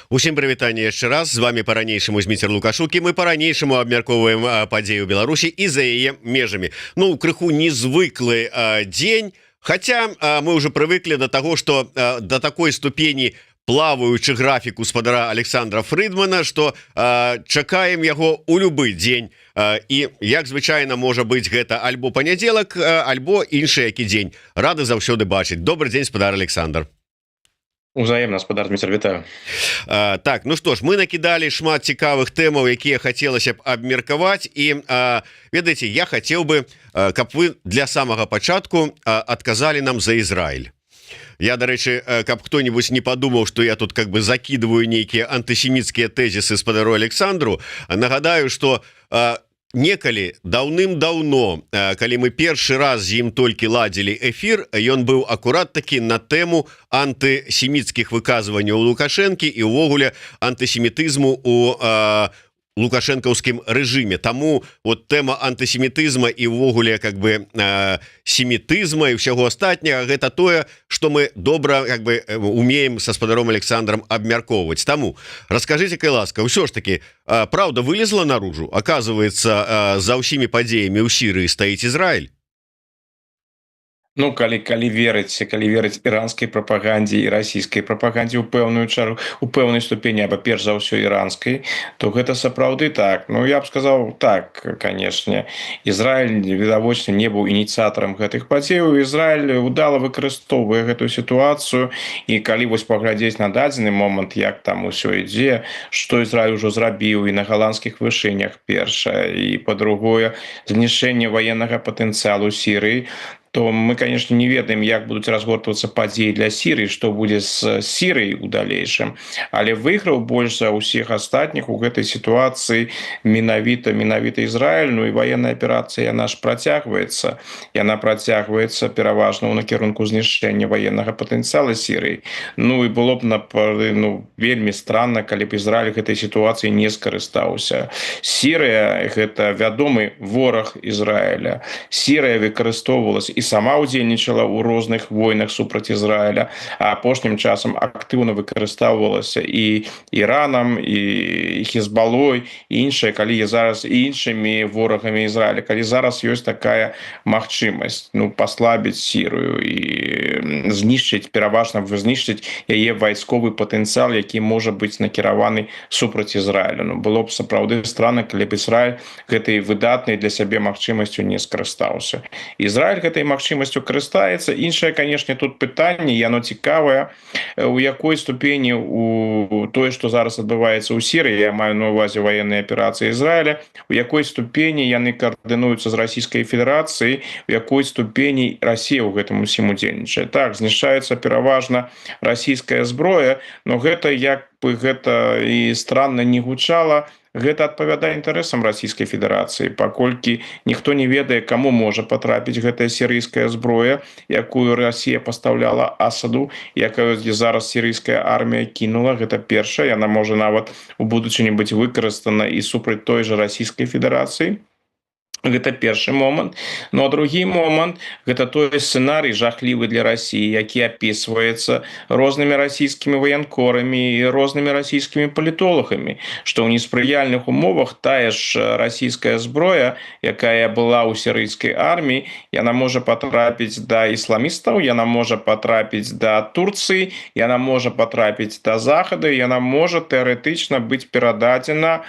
Усім прывітанне яшчэ раз, з вами па-ранейшаму Зміцер Лукашук, і мы па-ранейшаму абмяркоўваем падзею Беларусі і за яе межамі. Ну, крыху незвыклы дзень, хаця мы уже прывыклі да таго, што да такой ступені плаваючы графік гаспадара Александра Фрыдмана, што чакаем яго ў любы дзень. І як звычайна можа быць гэта альбо панядзелак, альбо іншы які дзень. Рады заўсёды бачыць. Добрый дзень, спадар Александр. Узаемна, спадар Зміцер, вітаю. Так, ну што ж, мы накідалі шмат цікавых тэмаў, якія хацелася б абмеркаваць, і ведаеце, я хацеў бы, каб вы для самага пачатку адказалі нам за Ізраіль. Я, дарэчы, каб хто-нибудь не падумаў, што я тут как бы закидываю нейкія антысеміцкія тэзісы спадару Александру, нагадаю, што некалі даўным-даўно, калі мы першы раз з ім толькі ладзілі эфір, ён быў акурат такі на тэму антысеміцкіх выказванняў Лукашэнкі і ўвогуле антысемітызму у лукашэнкаўскім рэжыме. Таму вот тэма антысемітызма і ўвогуле как бы семітызма і ўсяго астатняга гэта тое, што мы добра как бы умеем са спадаром Александром абмяркоўваць. Таму раскажыце, кай ласка, ўсё ж таки праўда вылезла наружу? Оказывается, за ўсімі падзеямі ў Сірыі стаіць Ізраіль. Ну, калі верыць іранскай прапагандзе і расійскай прапагандзе ў пэўную чару, у пэўнай ступені, або перш за ўсё іранскай, то гэта сапраўды так. Ну, я б сказаў так, канешне. Ізраіль, відавочна, не быў ініцыятарам гэтых падзеяў. Ізраіль удала выкарыстоўвае гэтую сітуацыю, і калі вось паглядзець на дадзены момант, як там усё ідзе, што Ізраіль ужо зрабіў і на галандскіх вышынях першае, і па-другое, знішэнне ваеннага патэнцыялу Сірыі, то мы, конечно, не ведаем, як будуць разгортвацца падзеі для Сірыі, што будзе з Сірыяй у далейшым. Але выйграў больш за ўсіх астатніх у гэтай сітуацыі менавіта Ізраіль. Ну і ваенная аперацыя, яна ж працягваецца. Яна працягваецца пераважна ў накірунку знішчэння ваеннага патэнцыяла Сірыі. Ну і было б вельмі странна, калі б Ізраіль гэтай сітуацыі не скарыстаўся. Сірыя – гэта вядомы вораг Ізраіля. Сірыя выкарыстоўвалася і сама ўдзельнічала ў розных войнах супраць Ізраіля, а апошнім часам актыўна выкарыстоўвалася і Іранам, і Хезбалой, і іншыя, калі зараз іншымі ворагамі Ізраіля, калі зараз ёсць такая магчымасць, паслабіць Сірыю і пераважна знішчыць яе вайсковы патэнцыял, які можа быць накіраваны супраць Ізраіля. Было б сапраўды странна, калі б Ізраіль гэтай выдатнай для сябе магчымасцю не скарыстаўся. Ізраіль гэтай магчымасцю карыстаецца. Іншае, канешне, тут пытанне, яно цікавае, у якой ступені у тое, што зараз адбываецца ў Сірыі, я маю на ўвазе ваенныя аперацыі Ізраіля, у якой ступені яны каардынуюцца з Расійскай Федэрацыяй, у якой ступені Расія ў гэтым усім удзельнічае. Так, знішчаецца пераважна расійская зброя, но гэта, як бы гэта і странна не гучала, гэта адпавядае інтарэсам Расійскай Федэрацыі, паколькі ніхто не ведае, каму можа патрапіць гэтая сірыйская зброя, якую Расія пастаўляла Асаду, якую зараз сірыйская армія кінула. Гэта першае, яна можа нават у будучыні быць выкарыстана і супраць той жа Расійскай Федэрацыі. Гэта першы момант. Ну а другі момант – гэта той сцэнарый жахлівы для Расіі, які апісваецца рознымі расійскімі ваянкорамі і рознымі расійскімі палітолагамі, што ў неспрыяльных умовах тая ж расійская зброя, якая была ў сірыйскай арміі, яна можа патрапіць да ісламістаў, яна можа патрапіць да Турцыі, яна можа патрапіць да Захаду, яна можа тэарэтычна быць перададзена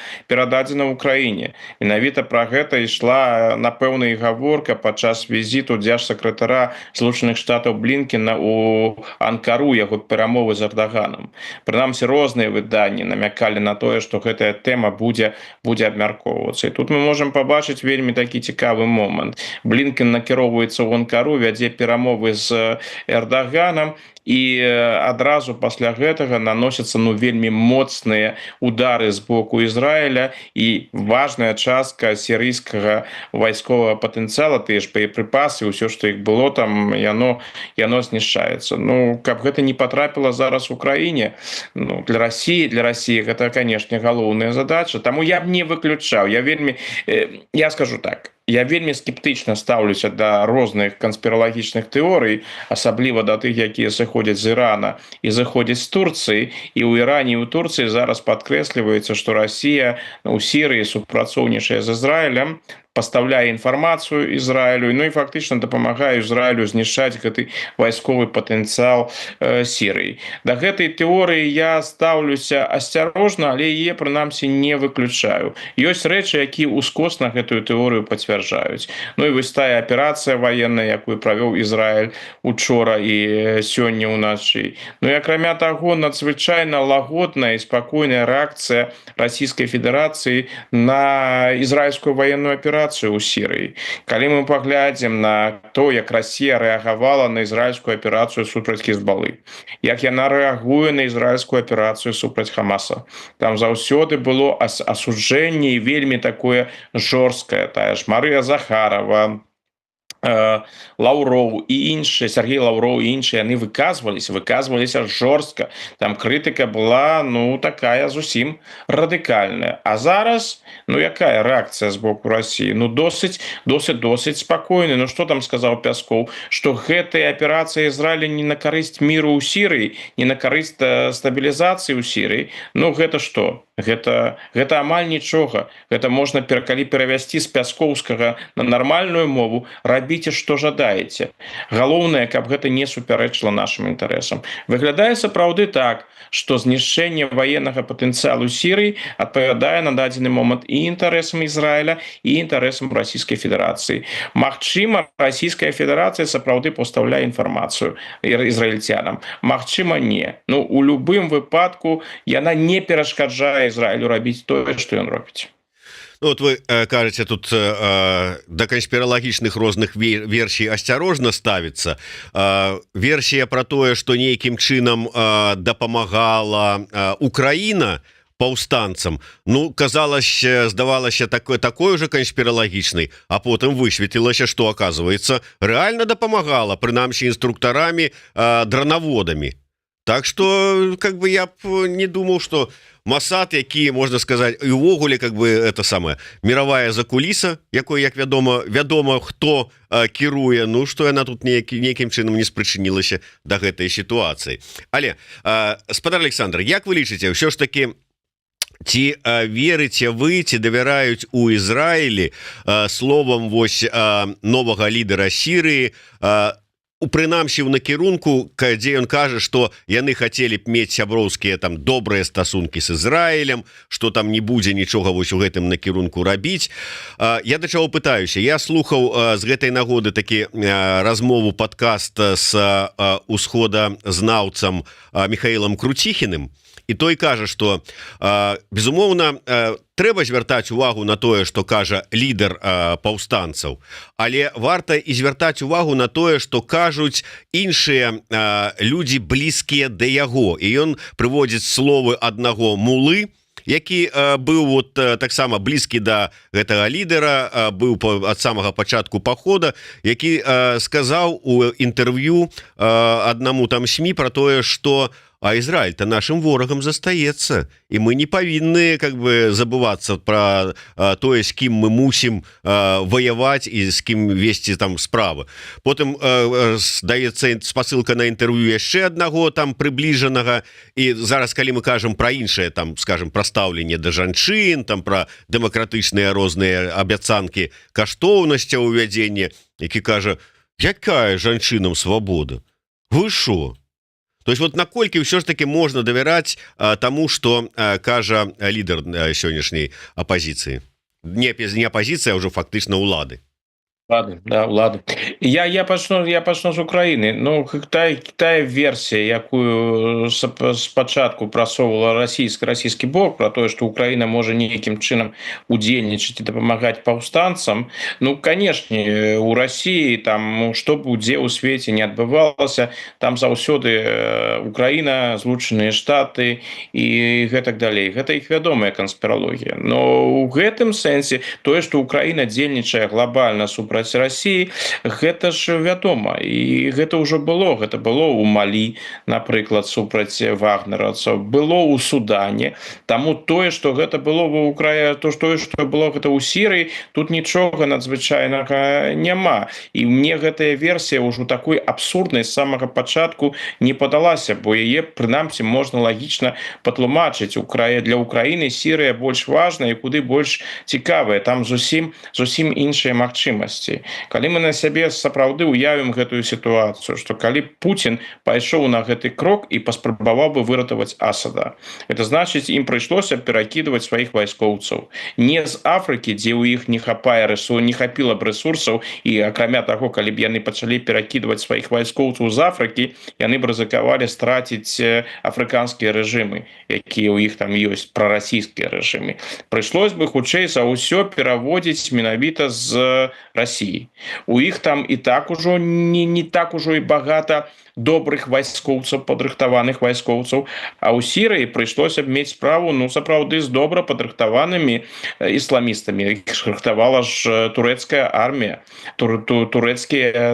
ўкраіне. Менавіта пра гэта ішла напэўна і гаворка падчас візіту дзяржсакратара Злучаных Штатаў Блінкена ў Анкару, яго перамовы з Эрдаганам. Прынамсі, розныя выданні намякалі на тое, што гэтая тэма будзе абмяркоўвацца. І тут мы можам пабачыць вельмі такі цікавы момант. Блінкен накіроўваецца ў Анкару, вядзе перамовы з Эрдаганам, і адразу пасля гэтага наносяцца вельмі моцныя удары з боку Ізраіля, і важная частка сірыйскага вайсковага патэнцыяла, тыя ж боепрыпасы, ўсё, што іх было там, яно знішчаецца. Каб гэта не патрапіла зараз у краіне, для Расіі гэта, канешне, галоўная задача. Таму я б не выключаў. Я скажу так, Я вельмі скептычна стаўлюся да розных канспіралагічных тэорый, асабліва да тых, якія сыходзяць з Ірана і заходзяць з Турцыі. І ў Іране і ў Турцыі зараз падкрэсліваецца, што Расія ў Сірыі супрацоўнічае з Ізраілем, пастаўляе інфармацыю Ізраілю, ну і фактычна дапамагае Ізраілю знішчаць гэты вайсковы патэнцыял Сірыі. Да гэтай тэорыі я стаўлюся асцярожна, але яе прынамсі не выключаю. Ёсць рэчы, якія ускосна гэтую тэорыю пацвярджаюць. Ну і вось тая аперацыя ваенная, якую правёў Ізраіль учора і сёння ўначы. Ну і акрамя таго, надзвычайна лагодная і спакойная рэакцыя Расійскай Федэрацыі на ізраільскую ваенную аперацыю ў Сірыі. Калі мы паглядзім на то, як Расія рэагавала на ізраільскую аперацыю супраць Хізбалы, як яна рэагуе на ізраільскую аперацыю супраць Хамаса, там заўсёды было асуджэнне і вельмі такое жорсткае. Тая ж Марыя Захарова, Лаўроў і іншыя, Сергей Лаўроў і іншыя, яны выказваліся жорстка. Там крытыка была, ну, такая зусім радыкальная. А зараз, ну, якая рэакцыя з боку Расіі? Ну, досыць спакойна. Ну, што там сказаў Пяскоў? Што гэтая аперацыя Ізраіля не на карысць міру ў Сірыі, не на карысць стабілізацыі ў Сірыі. Ну, гэта што? Гэта амаль нічога. Гэта можна, калі перавесці з пяскоўскага на нармальную мову, рабіце, што жадаеце. Галоўнае, каб гэта не супярэчыла нашым інтарэсам. Выглядае сапраўды так, што знішчэнне ваеннага патэнцыялу Сірыі адпавядае на дадзены момант і інтарэсам Ізраіля, і інтарэсам Расійскай Федэрацыі. Магчыма, Расійская Федэрацыя сапраўды пастаўляе інфармацыю ізраільцянам. Магчыма, не. Ну, у любым выпадку яна не перашкаджае Ізраілю рабіць тое, што ён робіць. Ну, вот вы кажаце тут да канспіралагічных розных версій асцярожна ставіцца. Версія пра тое, што нейкім чынам дапамагала Украіна паўстанцам, ну, здавалася такой же канспіралагічнай, а потым высветлілася, што, оказывается, рэальна дапамагала, прынамсі інструктарамі, дранаводамі. Так что, как бы, я б не думал, что Масад, які, можна сказаць, і ўвогуле, как бы, это самая мировая закуліса, якой, як вядома, хто кіруе, ну, што яна тут нейкім чынам не спрычынілася да гэтай сітуацыі. Але, спадар Александр, як вы лічыце, ўсё ж таки, ці верыце вы, ці давяраюць у Ізраілі словам вось новага лідара Сірыі, прынамсі ў накірунку, дзе ён кажа, што яны хацелі б мець сяброўскія там добрыя стасункі з Ізраілем, што там не будзе нічога вось у гэтым накірунку рабіць. Я да чаго пытаюся, я слухаў з гэтай нагоды такі размову падкаст з усходазнаўцам Михаілам Круціхіным, і той кажа, што безумоўна трэба звяртаць увагу на тое, што кажа лідар паўстанцаў, але варта і звяртаць увагу на тое, што кажуць іншыя людзі блізкія да яго. І ён прыводзіць словы аднаго мулы, які быў вот таксама блізкі да гэтага лідара, быў ад самага пачатку пахода, які сказаў у інтэрв'ю аднаму там СМІ пра тое, што а Израиль-то нашим ворогам застаецца, і мы не павінны, как бы, забывацца пра тое, з кім мы мусім ваяваць і з кім весці там справы. Потым здаецца спасылка на інтэрв'ю яшчэ аднаго там прыбліжанага, і зараз, калі мы кажам пра іншае, там, скажем, пра стаўленне да жанчын, там пра дэмакратычныя розныя абяцанкі каштоўнасця ўвядзення, які кажа, якая жанчынам свабода? Вы шо? То есть вот наколькі ўсё ж таки можна давяраць таму, што кажа лідар сённяшняй апозіцыі? Не апозіцыя, а ўжо фактычна ўлады. Ладно, да, ладно. Я пачну з Украіны. Ну, тая версія, якую спачатку прасоўвала расійскі бок, пра тое, што Украіна можа нейкім чынам удзельнічаць і дапамагаць паўстанцам, ну, канешне, у Расіі там, што б дзе ў свеце не адбывалася, там заўсёды Украіна, Злучаныя Штаты і гэтак далей. Гэта іх вядомая канспіралогія. Но ў гэтым сэнсе тое, што Украіна дзейнічае глобальна супраць Расіі, гэта ж вядома, і гэта ўжо было, гэта было ў Малі, напрыклад, супраць вагнераўцаў, было ў Судане. Таму тое, што гэта было ва ўкрае, тое, што было гэта ў Сірыі, тут нічога надзвычайнага няма. І мне гэтая версія ўжо такой абсурднай з самага пачатку не падалася, бо яе прынамсі можна лагічна патлумачыць. Для Украіны Сірыя больш важная і куды больш цікавая, там зусім іншыя магчымасці. Калі мы на сябе сапраўды уявім гэтую сітуацыю, што калі Путін пайшоў на гэты крок і паспрабаваў бы выратаваць Асада, это значыць, ім прыйшлося перакідваць сваіх вайскоўцаў не з Афрыкі, дзе ў іх не хапіла б рэсурсаў, і акрамя таго, калі б яны пачалі перакідваць сваіх вайскоўцаў з Афрыкі, яны б рызыкавалі страціць афрыканскія рэжымы, якія ў іх там ёсць, прарасійскія рэжымы. Прыйшлось бы хутчэй за ўсё пераводзіць менавіта з Расіі. У іх там і так ужо не так ужо і багата добрых вайскоўцаў, падрыхтаваных вайскоўцаў, а ў Сірыі прыйшлося б мець справу, сапраўды з добра падрыхтаванымі ісламістамі. Іх рыхтавала ж турэцкая армія, турэцкія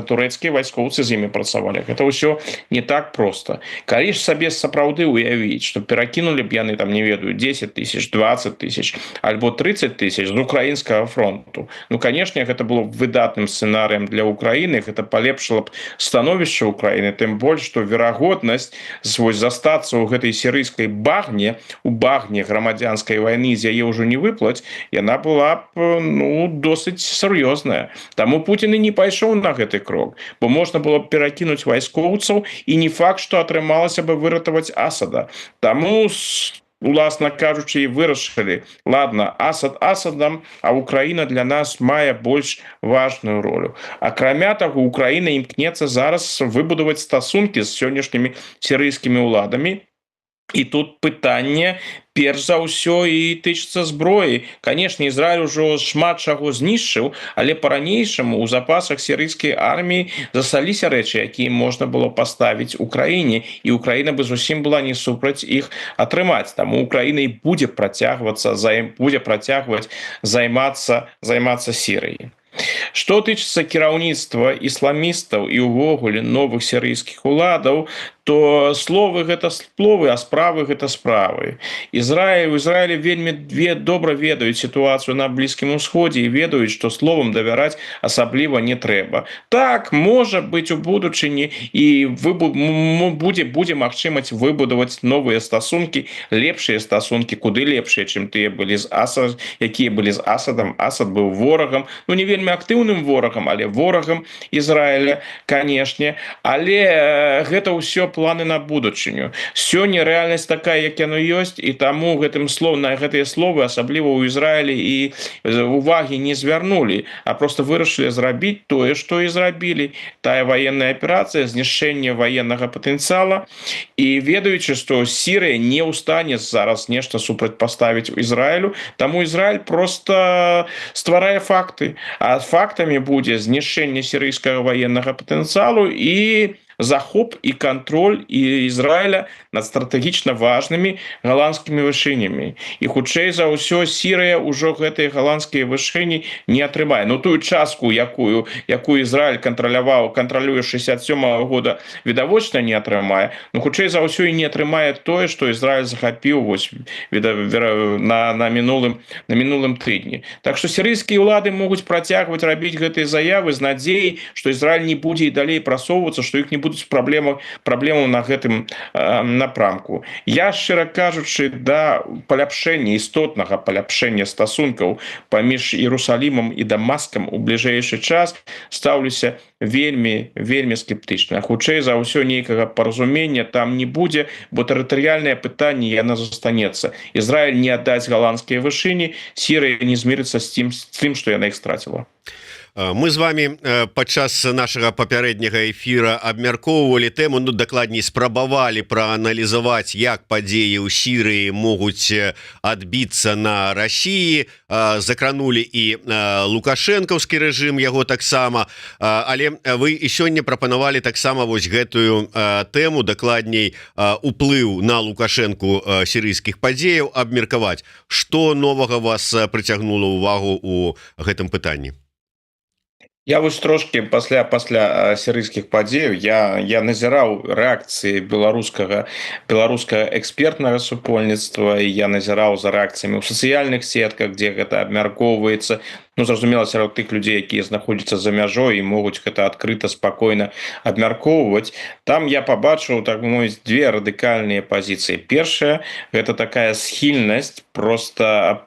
вайскоўцы з імі працавалі. Гэта ўсё не так проста. Калі ж сабе сапраўды уявіць, што перакінулі б яны там, не ведаю, 10 тысяч, 20 тысяч альбо 30 тысяч з украінскага фронту, канешне, гэта было б выдатным сцэнарыем для Украіны, гэта палепшыла б становішча Украіны, тым больш, што верагоднасць застацца ў гэтай сірыйскай багне, у багне грамадзянскай вайны, з яе ўжо не выплаць, яна была б досыць сур'ёзная. Таму Путін і не пайшоў на гэты крок, бо можна было б перакінуць вайскоўцаў, і не факт, што атрымалася бы выратаваць Асада. Таму уласна кажучы, і вырашылі, ладно, Асад Асадам, а Украіна для нас мае больш важную ролю. Акрамя таго, Украіна імкнецца зараз выбудаваць стасункі з сённяшнімі сірыйскімі ўладамі, і тут пытанне перш за ўсё і тычыцца зброі. Канешне, Ізраіль ужо шмат чаго знішчыў, але па-ранейшаму ў запасах сірыйскай арміі засталіся рэчы, якія можна было паставіць Украіне, і Украіна бы зусім была не супраць іх атрымаць. Таму Украіна і будзе працягваць займацца Сірыяй. Што тычыцца кіраўніцтва ісламістаў і ўвогуле новых сірыйскіх уладаў, то словы гэта словы, а справы гэта справы. У Ізраілі вельмі добра ведаюць сітуацыю на Блізкім Усходзе і ведаюць, што словам давяраць асабліва не трэба. Так, можа быць у будучыні і будзе магчымасць выбудаваць новыя стасункі, лепшыя стасункі, куды лепшыя, чым тыя былі якія былі з Асадам. Асад быў ворагам, не вельмі актыўным ворагам, але ворагам Ізраіля, канешне. Але гэта ўсё планы на будучыню. Сёння рэальнасць такая, як яно ёсць, і таму на гэтыя словы, асабліва ў Ізраілі, і увагі не звярнулі, а проста вырашылі зрабіць тое, што і зрабілі. Тая ваенная аперацыя, знішчэнне ваеннага патэнцыяла, і ведаючы, што Сірыя не ў стане зараз нешта супрацьпаставіць Ізраілю, таму Ізраіль проста стварае факты. А фактамі будзе знішчэнне сірыйскага ваеннага патэнцыялу і захоп і кантроль Ізраіля над стратэгічна важнымі галандскімі вышынямі. І хутчэй за ўсё Сірыя ўжо гэтыя галандскія вышыні не атрымае. Тую частку, якую Ізраіль кантралюе 67-го года, відавочна не атрымае, хутчэй за ўсё і не атрымае тое, што Ізраіль захапіў на мінулым тыдні. Так што сірыйскія ўлады могуць працягваць рабіць гэтыя заявы з надзеяй, што Ізраіль не будзе і далей прасоўвацца, што іх не будуць праблемаў на гэтым напрамку. Я, шчыра кажучы, да істотнага паляпшэння стасункаў паміж Іерусалімам і Дамаскам у бліжэйшы час стаўлюся вельмі скептычна. Хутчэй за ўсё нейкага паразумення там не будзе, бо тэрытарыяльнае пытанне яно застанецца. Ізраіль не аддаць галандскія вышыні, Сірыя не змірыцца з тым, што яна іх страціла. Мы з вами падчас нашага папярэдняга эфіра абмяркоўвалі тэму, дакладней спрабавалі прааналізаваць, як падзеі ў Сірыі могуць адбіцца на Расіі, закранулі і лукашэнкаўскі рэжым, яго таксама, але вы і сёння прапанавалі таксама вось гэтую тэму, дакладней уплыў на Лукашэнку сірыйскіх падзеяў абмеркаваць. Што новага вас прыцягнула ўвагу ў гэтым пытанні? Я вось трошки пасля сірыйскіх падзеяў я назіраў рэакцыі беларускага экспертнага супольніцтва, і я назіраў за рэакцыямі ў сацыяльных сетках, дзе гэта абмяркоўваецца. Ну, зразумела, сярод тых людзей, якія знаходзяцца за мяжой і могуць гэта адкрыта спакойна абмяркоўваць. Там я пабачыў, так мовіць, две радыкальныя пазіцыі. Першая гэта такая схільнасць просто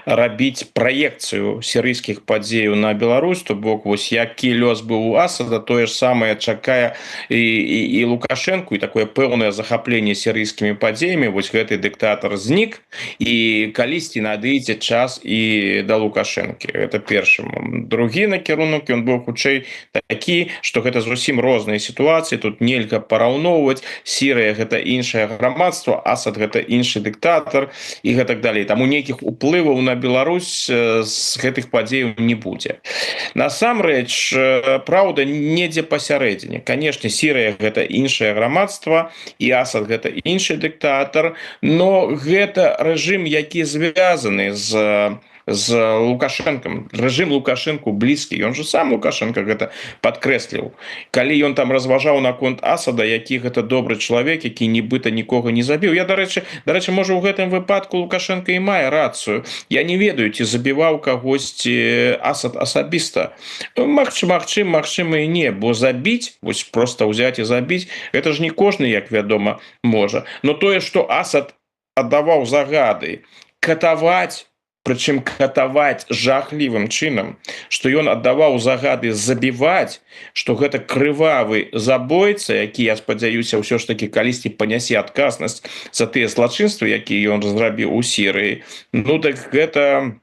рабіць праекцыю сірыйскіх падзеяў на Беларусь, то бок вось які лёс быў у Асада, тое ж самае чакае і Лукашенко, і такое пэўнае захапленне сірыйскімі падзеямі. Вось гэты дыктатар знік, і калісьці надыдзе час і да Лукашэнкі. Это першы момант. Другі накірунак ён быў хутчэй такі, што гэта зусім розныя сітуацыі, тут нельга параўноўваць. Сірыя гэта іншае грамадства, Асад гэта іншы дыктатар і гэта так далей. Таму нейкіх уплываў на Беларусь з гэтых падзеяў не будзе. Насамрэч, праўда, недзе пасярэдзіне. Канешне, Сірыя гэта іншае грамадства, і Асад гэта іншы дыктатар, но гэта рэжым, які звязаны з Лукашенком. Рэжым Лукашенко блізкі. Ён же сам Лукашенко гэта падкрэсліў. Калі ён там разважаў наконт Асада, які гэта добры чалавек, які нібыта нікога не забіў. Я, дарэчы, можа, у гэтым выпадку Лукашенко і мае рацыю. Я не ведаю, ці забіваў кагосьці Асад асабіста. Магчыма і не, бо забіць, вось проста ўзяць і забіць, гэта ж не кожны, як вядома, можа. Но тое, што Асад аддаваў загады катаваць, прычым катаваць жахлівым чынам, што ён аддаваў загады забіваць, што гэта крывавы забойца, які, я спадзяюся, ўсё ж такі калісьці панясе адказнасць за тыя злачынствы, якія ён зрабіў у Сірыі. Ну так гэта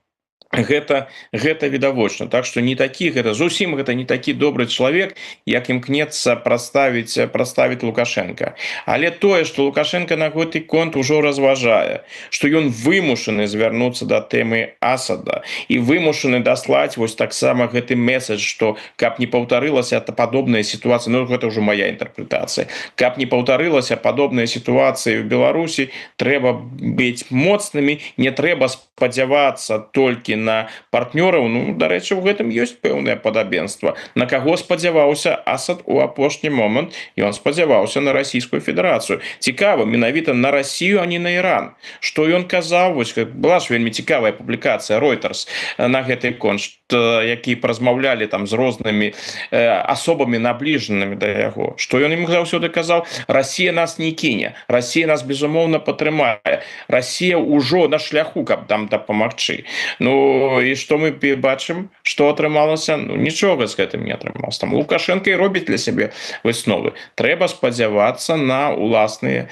відавочна. Так што не такі, гэта зусім гэта не такі добры чалавек, як імкнецца прадставіць Лукашенка. Але тое, што Лукашенко на гэты конт ужо разважае, што ён вымушаны звярнуцца да тэмы Асада і вымушаны даслаць вось таксама гэты месседж, што каб не паўтарылася падобная сітуацыя, ну гэта ўжо моя інтэрпрэтацыя, каб не паўтарылася падобная сітуацыя ў Беларусі, трэба быць моцнымі, не трэба спадзявацца толькі на партнёраў. Ну, дарэчы, у гэтым ёсць пэўнае падабенства. На каго спадзяваўся Асад у апошні момант? Ён спадзяваўся на Расійскую Федэрацыю. Цікава, менавіта на Расію, а не на Іран. Што ён казаў? Вось была ж вельмі цікавая публікацыя Reuters на гэты конт, які празмаўлялі там з рознымі асобамі набліжанымі да яго. Што ён ім заўсёды казаў? Расія нас не кіне. Расія нас, безумоўна, падтрымае. Расія ўжо на шляху, каб там дапамагчы. Ну, і што мы бачым, што атрымалася? Ну, нічога з гэтым не атрымалася. Там Лукашенко і робіць для сябе высновы. Трэба спадзявацца на ўласныя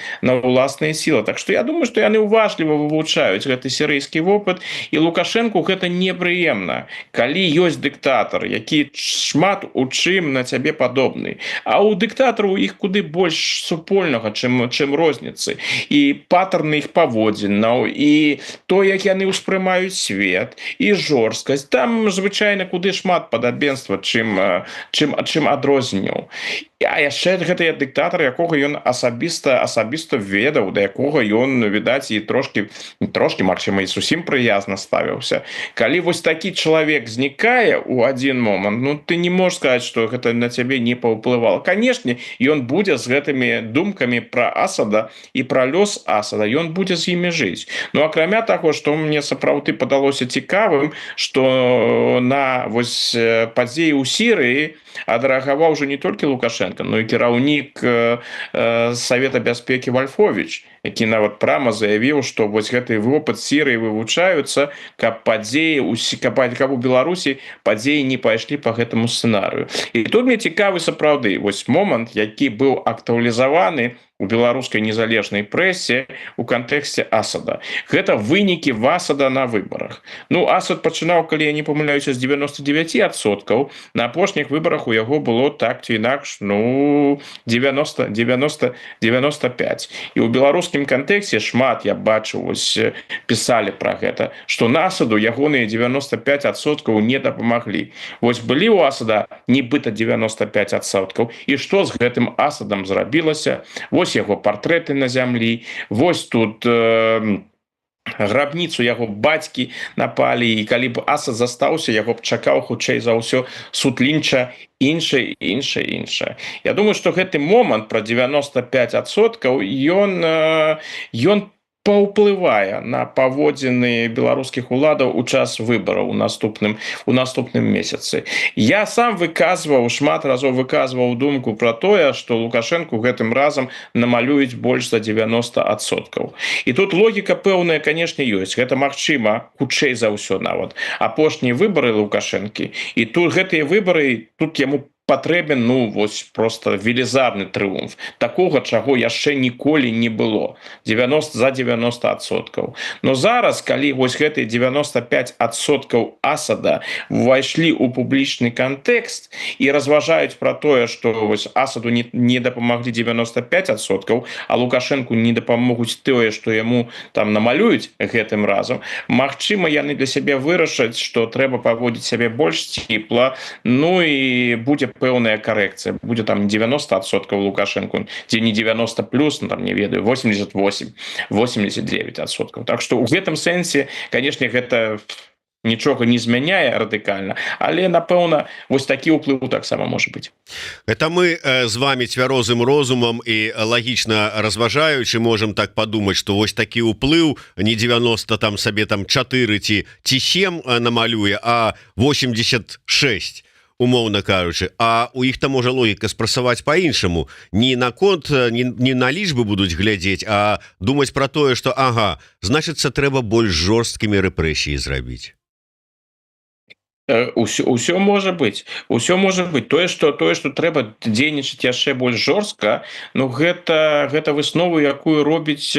сілы. Так што я думаю, што яны уважліва вывучаюць гэты сірыйскі вопыт, і Лукашенку гэта непрыемна, калі ёсць дыктатар, які шмат у чым на цябе падобны. А ў дыктатараў іх куды больш супольнага, чым розніцы. І патэрны іх паводзінаў, і то, як яны ўспрымаюць свет, і жорсткасць. Там звычайна куды шмат падабенства, чым адрозненняў. А яшчэ гэта дыктатар, якога ён асабіста ведаў, да якога ён, відаць, і трошки, магчыма, і зусім прыязна ставіўся. Калі вось такі чалавек знікае ў адзін момант, ну ты не можаш сказаць, што гэта на цябе не паўплывала. Канешне, ён будзе з гэтымі думкамі пра Асада і пра лёс Асада, ён будзе з імі жыць. Ну, акрамя таго, што мне сапраўды падалося цікавым, што на вось падзеі ў Сірыі адрэагаваў уже не толькі Лукашенко, но і кіраўнік Савета бяспекі Вольфович, які нават прама заявіў, што вось гэты вопыт Сірыі вывучаюцца, каб у Беларусі падзеі не пайшлі па гэтаму сцэнарыю. І тут мне цікавы сапраўды вось момант, які быў актуалізаваны у беларускай незалежнай прэсе у кантэксце Асада. Гэта вынікі Асада на выбарах. Ну, Асад пачынаў, калі я не памыляюся, з 99%, на апошніх выбарах у яго было так ці інакш, ну, 90-95. І ў беларускім кантэксце шмат, я бачу, вось пісалі пра гэта, што на Асаду ягоныя 95% не дапамаглі. Вось былі ў Асада нібыта 95%, і што з гэтым Асадам зрабілася? Вось яго партрэты на зямлі, вось тут грабніцу яго бацькі напалі, і калі б Асад застаўся, яго б чакаў хутчэй за ўсё суд Лінча, іншае. Я думаю, што гэты момант пра 95% ён паўплывае на паводзіны беларускіх уладаў у час выбараў у наступным месяцы. Я сам шмат разоў выказваў думку пра тое, што Лукашэнку гэтым разам намалююць больш за 90%. І тут логіка пэўная, канешне, ёсць. Гэта магчыма, хутчэй за ўсё нават. Апошнія выбары Лукашэнкі. І тут гэтыя выбары, тут яму патрэбен, просто велізарны трыумф. Такога, чаго яшчэ ніколі не было. 90%. Но зараз, калі гэтыя 95% Асада ўвайшлі ў публічны кантэкст і разважаюць пра тое, што Асаду не дапамаглі 95%, а Лукашэнку не дапамогуць тое, што яму там намалююць гэтым разам, магчыма, яны для сябе вырашаць, што трэба паводзіць сябе больш ціпла, і будзе пэўная карэкцыя, будзе там 90% Лукашэнку, ці не 90 плюс, не ведаю, 89%. Так што ў гэтым сэнсе, канешне, гэта нічога не змяняе радыкальна, але, напэўна, такі ўплыў таксама можа быць. Это мы з вами цвярозым розумам і лагічна разважаючы можам так падумаць, што такі ўплыў не 90 там сабе там 4 ці 7 намалюе, а 86, умоўна кажучы, а у іх там можа логіка спрасаваць по-іншаму, не на конт, не на лічбы будуць глядзець, а думаць пра тое, што значыцца, трэба больш жорсткімі рэпрэсіі зрабіць. Усё можа быць. Тое, што трэба дзейнічаць яшчэ больш жорстка, гэта выснову, якую робіць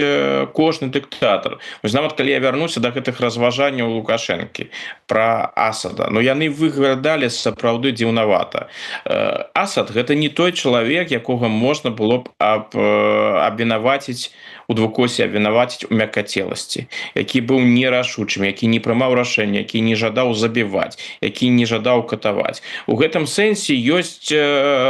кожны дыктатар. Нават калі я вярнуся да гэтых разважанняў Лукашэнкі пра Асада, яны выглядалі сапраўды дзіўнавата. Асад гэта не той чалавек, якога можна было б абвінаваціць у двукосе, абвінаваціць у мяккацеласці, які быў нерашучым, які не прымаў рашэння, які не жадаў забіваць, які не жадаў катаваць. У гэтым сэнсе ёсць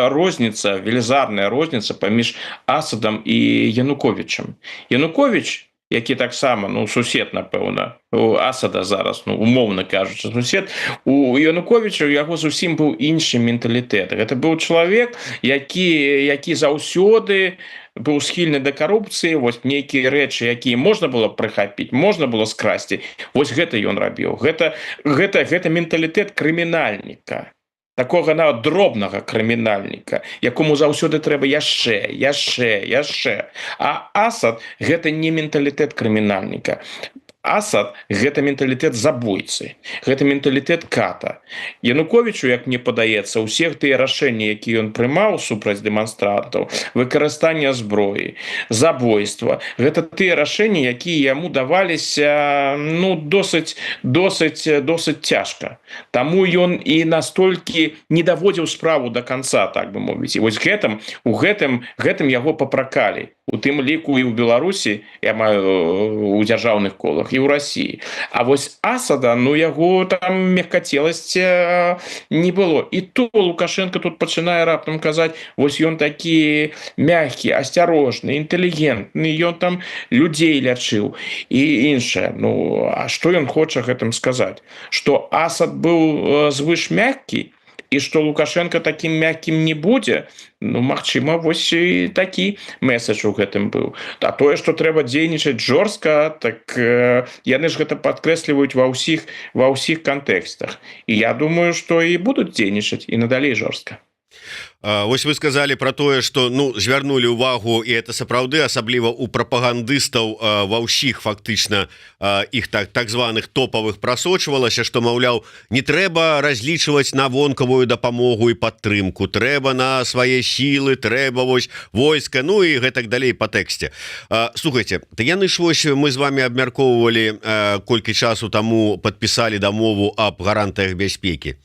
розніца, велізарная розніца паміж Асадам і Януковічам. Януковіч, які таксама, сусед, напэўна, у Асада зараз, умоўна кажучы, сусед, у Януковіча яго зусім быў іншы менталітэт. Гэта быў чалавек, які заўсёды быў схільны да карупцыі, нейкія рэчы, якія можна было прыхапіць, можна было скрасці, гэта ён рабіў. Гэта менталітэт крымінальніка, такога нават дробнага крымінальніка, якому заўсёды трэба яшчэ. А Асад гэта не менталітэт крымінальніка. Асад гэта менталітэт забойцы, гэта менталітэт ката. Януковічу, як мне падаецца, усе тыя рашэнні, якія ён прымаў супраць дэманстрантаў, выкарыстанне зброі, забойства, гэта тыя рашэнні, якія яму даваліся досыць цяжка. Таму ён і настолькі не даводзіў справу да канца, так бы мовіць. І у гэтым яго папракалі. У тым ліку і ў Беларусі, я маю у дзяржаўных колах, і ў Расіі. А Асада, яго там мяккацеласці не было. І то Лукашенко тут пачынае раптам казаць, ён такі мяккі, асцярожны, інтэлігентны, ён там людзей лячыў і іншае. А што ён хоча гэтым сказаць? Што Асад быў звыш мяккі, і што Лукашенко такім мяккім не будзе, магчыма, і такі месседж у гэтым быў. А тое, што трэба дзейнічаць жорстка, так яны ж гэта падкрэсліваюць ва ўсіх кантэкстах. І я думаю, што і будуць дзейнічаць і надалей жорстка. Вы сказали про тое, что звярнули увагу, і это сапраўды, асабліва у прапагандыстаў ва ўсіх фактычна іх так званых топавых прасочвалася, што, маўляў, не трэба разлічваць на вонкавую дапамогу і падтрымку, трэба на свае сілы, трэба войска, і гэтак далей па тэксце. Слухайте, яны ж мы з вами абмяркоўвалі колькі часу таму падпісалі дамову аб гарантыях бяспекі.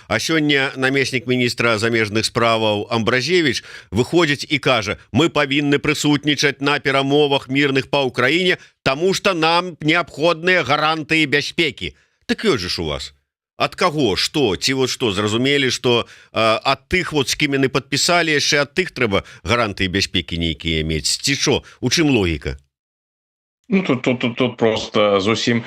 А сёння намеснік міністра замежных справаў Амбразевіч выходзіць і кажа: мы павінны прысутнічаць на перамовах мірных па ўкраіне, таму што нам неабходныя гарантыі бяспекі. Так ёсць жа ж у вас. Ад каго? Што? Ці што, зразумелі, што ад тых, з кім яны падпісалі, яшчэ ад тых трэба гарантыі бяспекі нейкія мець? Ці што? У чым логіка? Ну тут просто зусім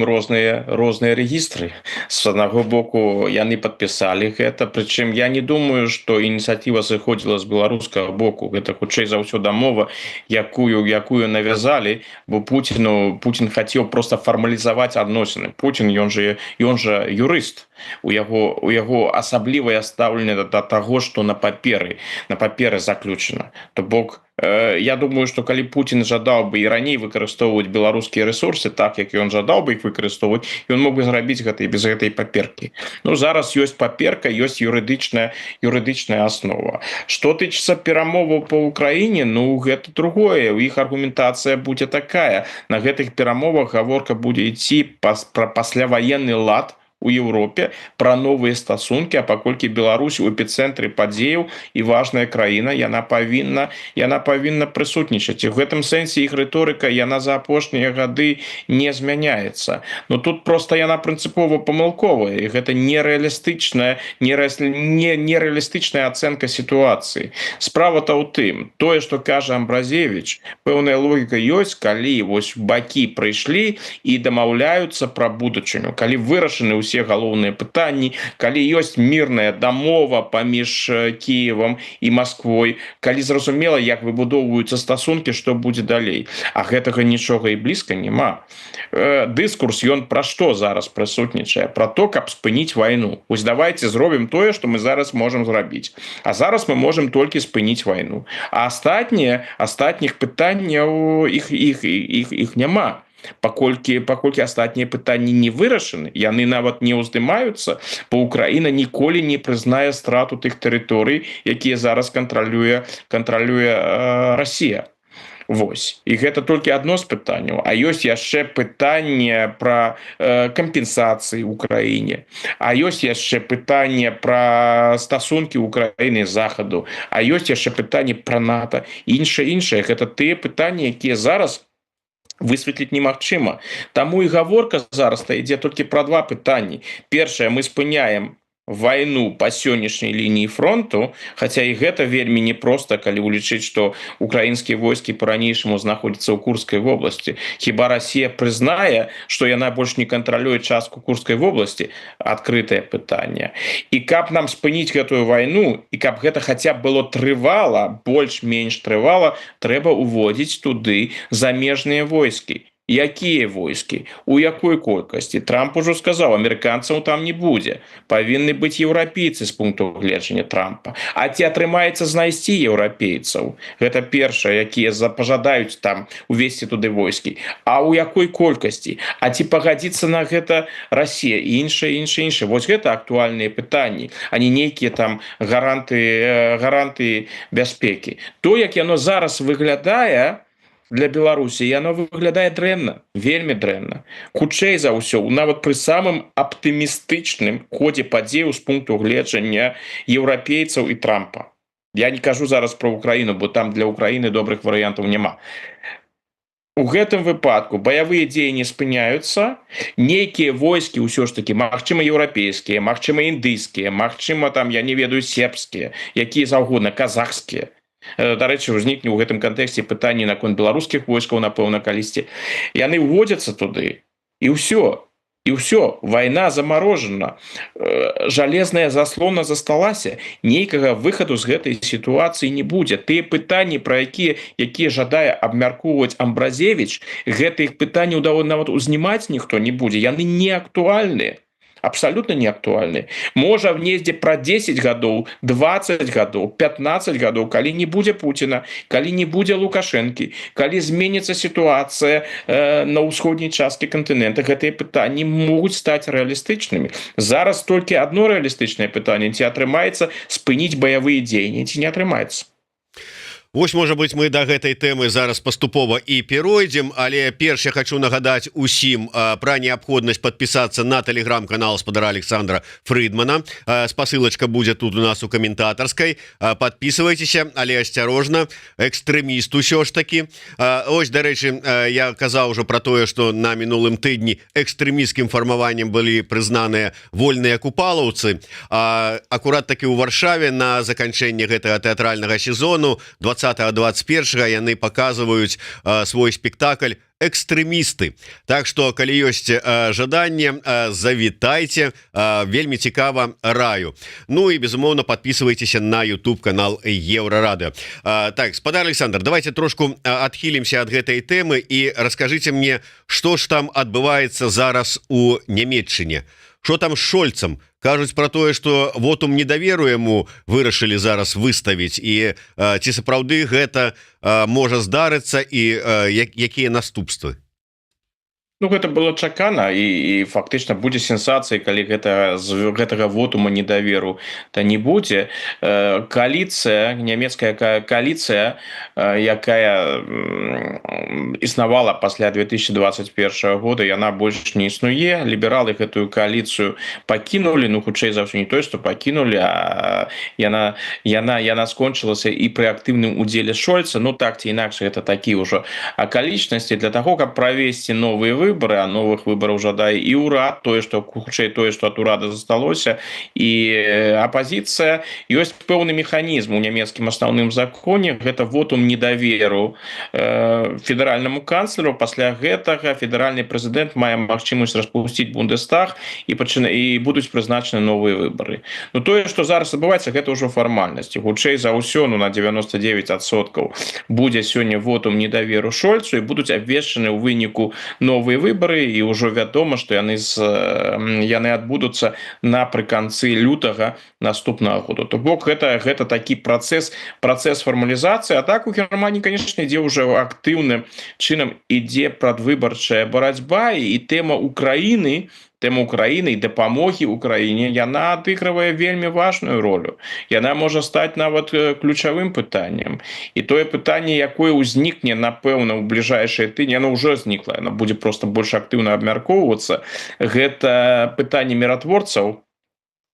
розныя рэгістры. З аднаго боку яны падпісалі гэта, прычым я не думаю, што ініцыятыва сыходзіла з беларускага боку. Гэта хутчэй за ўсё дамова, якую навязалі, бо Путін хацеў просто фармалізаваць адносіны. Путін ён жа юрыст. У яго асаблівае стаўленне да таго, што на паперы заключана. То бок я думаю, што калі Путін жадаў бы і раней выкарыстоўваць беларускія рэсурсы так, як ён жадаў бы іх выкарыстоўваць, ён мог бы зрабіць гэта і без гэтай паперкі. Ну зараз ёсць паперка, ёсць юрыдычная аснова. Што тычыцца перамоваў па ўкраіне, ну гэта другое. У іх аргументацыя будзе такая. На гэтых перамовах гаворка будзе ісці пра пасляваенны лад у Европе, про новые стасунки, а паколькі Беларусь у эпицэнтры падзеяў і важная краіна, яна павінна прысутнічаць. І в гэтым сэнсе іх рыторыка яна за апошнія гады не змяняецца. Но тут просто яна прынцыпова памылковая, і гэта нереалістычная ацэнка сітуацыі. Справа-то ў тым, тое, што кажа Амбразевич, пэўная логіка ёсць, калі вось бакі прыйшлі і дамаўляюцца пра будучыню, калі вырашаны ўсе галоўныя пытанні, калі ёсць мірная дамова паміж Кіевам і Масквой, калі зразумела, як выбудоўваюцца стасункі, што будзе далей. А гэтага нічога і блізка няма. Дыскурс ён пра што зараз прысутнічае? Пра то, каб спыніць вайну. Вось давайте зробім тое, што мы зараз можам зрабіць. А зараз мы можам толькі спыніць вайну. А астатніх пытанняў іх няма. Паколькі астатнія пытанні не вырашаны, яны нават не ўздымаюцца, бо Украіна ніколі не прызнае страту тых тэрыторый, якія зараз кантралюе Расія. Вось. І гэта толькі адно з пытанняў. А ёсць яшчэ пытанне пра кампенсацыі ў краіне. А ёсць яшчэ пытанне пра стасункі ўкраіны з захаду. А ёсць яшчэ пытанне пра НАТО. Іншае. Гэта тыя пытанні, якія зараз высветліць немагчыма. Таму і гаворка зараз ідзе толькі пра два пытанні. Першае, мы спыняем вайну па сённяшняй лініі фронту, хаця і гэта вельмі непроста, калі улічыць, што украінскія войскі па-ранейшаму знаходзяцца ў Курскай вобласці. Хіба Расія прызнае, што яна больш не кантралюе частку Курскай вобласці? Адкрытае пытанне. І каб нам спыніць гэтую вайну, і каб гэта хаця б было трывала, больш-менш трывала, трэба ўводзіць туды замежныя войскі. Якія войскі? У якой колькасці? Трамп ужо сказаў, амерыканцаў там не будзе. Павінны быць еўрапейцы з пункту гледжання Трампа. А ці атрымаецца знайсці еўрапейцаў? Гэта першае, якія пажадаюць там увесці туды войскі. А ў якой колькасці? А ці пагадзіцца на гэта Расія? І іншае. Вось гэта актуальныя пытанні, а не нейкія там гаранты бяспекі. То, як яно зараз выглядае, для Беларусі яно выглядае дрэнна, вельмі дрэнна. Хутчэй за ўсё, нават пры самым аптымістычным ходзе падзеяў з пункту гледжання еўрапейцаў і Трампа. Я не кажу зараз пра Украіну, бо там для Украіны добрых варыянтаў няма. У гэтым выпадку баявыя дзеянні спыняюцца, нейкія войскі ўсё ж такі, магчыма еўрапейскія, магчыма індыйскія, магчыма там, я не ведаю, сербскія, якія заўгодна, казахскія. Дарэчы, узнікне ў гэтым кантэксце пытанні наконт беларускіх войскаў, напэўна, калісьці. Яны ўводзяцца туды, і ўсё. Вайна замарожана. Жалезная заслона засталася. Нейкага выхаду з гэтай сітуацыі не будзе. Тыя пытанні, пра якія жадае абмяркоўваць Амбразевич, гэтых пытанняў нават узнімаць ніхто не будзе. Яны не актуальныя. Абсолютно не актуальны. Можа внездзе пра 10 гадоў, 20 гадоў, 15 гадоў, калі не будзе Пуціна, калі не будзе Лукашэнкі, калі зменіцца сітуацыя на ўсходняй часткі кантынента, гэтыя пытанні могуць стаць рэалістычнымі. Зараз толькі одно рэалістычнае пытанне, ці атрымаецца спыніць баявыя дзеянні, ці не атрымаецца. Вось, можа быть, мы до гэтай тэмы зараз паступова і перайдзем, але перш я хочу нагадаць усім пра неабходнасць подпісацца на телеграм-канал спадара Александра Фрыдмана. Спасылачка будзе тут у нас у каментатарскай. Подписывайтеся, але асцярожна, экстрэміст усё ж таки. Ось, дарэчы, я казаў ужо про тое, што на мінулым тыдні экстрэмісцкім фармаваннем былі прызнаныя вольныя купалаўцы. Акурат таки ў Варшаве на заканчэнне гэтага тэатральнага сезону 20-21 яны показваюць свой спектакль экстрэмісты. Так что калі ёсць жаданне, завітайце, вельмі цікава, раю. Ну і безумоўна подписывайтеся на YouTube канал Еўрарадыё. Так, спадар Александр, давайте трошку адхілімся ад гэтай тэмы і раскажыце мне, што ж там адбываецца зараз у Нямецчыне. Что там з Шольцам? Кажуць про тое, что вотум недаверу яму вырашылі зараз выставіць, і ці сапраўды гэта можа здарыцца, і якія наступствы? Ну, гэта было чакана, і фактычна будзе сенсацыяй, калі гэтага вотума недаверу то не будзе. Кааліцыя, нямецкая кааліцыя, якая існавала пасля 2021 года, яна больш не існуе. Лібералы гэтую кааліцыю пакінулі, ну хутчэй за ўсё не тое, што пакінулі, а яна скончылася і пры актыўным удзеле Шольца. Ну так ці інакш, гэта такія ўжо акалічнасці для таго, каб правесці новыя выборы, а новых выбораў жадае і ўрад, хутчэй тое, што ад урада засталося, і апазіцыя. Ёсць пэўны механізм у нямецкім асноўным законе, гэта вотум недаверу федэральнаму канцлеру. Пасля гэтага федэральны прэзідэнт мае магчымасць распусціць Бундестаг, і будуць прызначаны новыя выборы. Ну тое, што зараз адбываецца, гэта ўжо фармальнасці. Хутчэй за ўсё, на 99% будзе сёння вотум недаверу Шольцу, і будуць абвешчаны ў выніку новыя выборы, і ўжо вядома, што яны адбудуцца напрыканцы лютага наступнага года. То бок гэта такі працэс фармалізацыі. А так у Германії, конечно, ідзе ўжо актыўным чынам ідзе прадвыбарчая барацьба, і тэма Украіны і дапамогі Украіне, яна адыгрывае вельмі важную ролю. Яна можа стаць нават ключавым пытаннем. І тое пытанне, якое ўзнікне, напэўна, у бліжэйшыя тыдні, яно ўжо знікла, яно будзе проста больш актыўна абмяркоўвацца. Гэта пытанне міратворцаў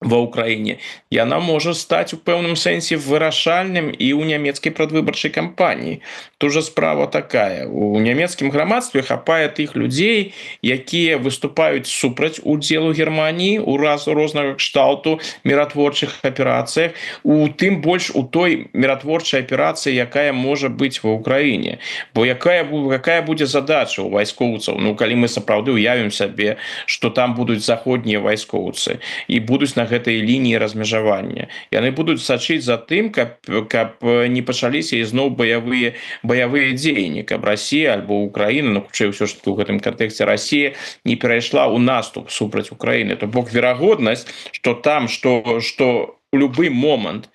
ва Украіне, яна можа стаць у пэўным сэнсе вырашальным і ў нямецкай прадвыбарчай кампаніі. Тужа справа такая. У нямецкім грамадстве хапае тых людзей, якія выступаюць супраць удзелу Германіі ў рознага кшталту міратворчых аперацыях, тым больш у той міратворчай аперацыі, якая можа быць ва Ўкраіне. Бо якая будзе задача ў вайскоўцаў? Ну, калі мы сапраўды ўявім сабе, што там будуць заходнія вайскоўцы і будуць на гэтай лініі размежавання. Яны будуць сачыць за тым, каб не пачаліся ізноў баявыя дзеянні, каб Расія альбо Украіна, ну хутчэй ўсё ж такі ў гэтым кантэксце Расія не перайшла ў наступ супраць Украіны. То бок верагоднасць, што там, што у любы момант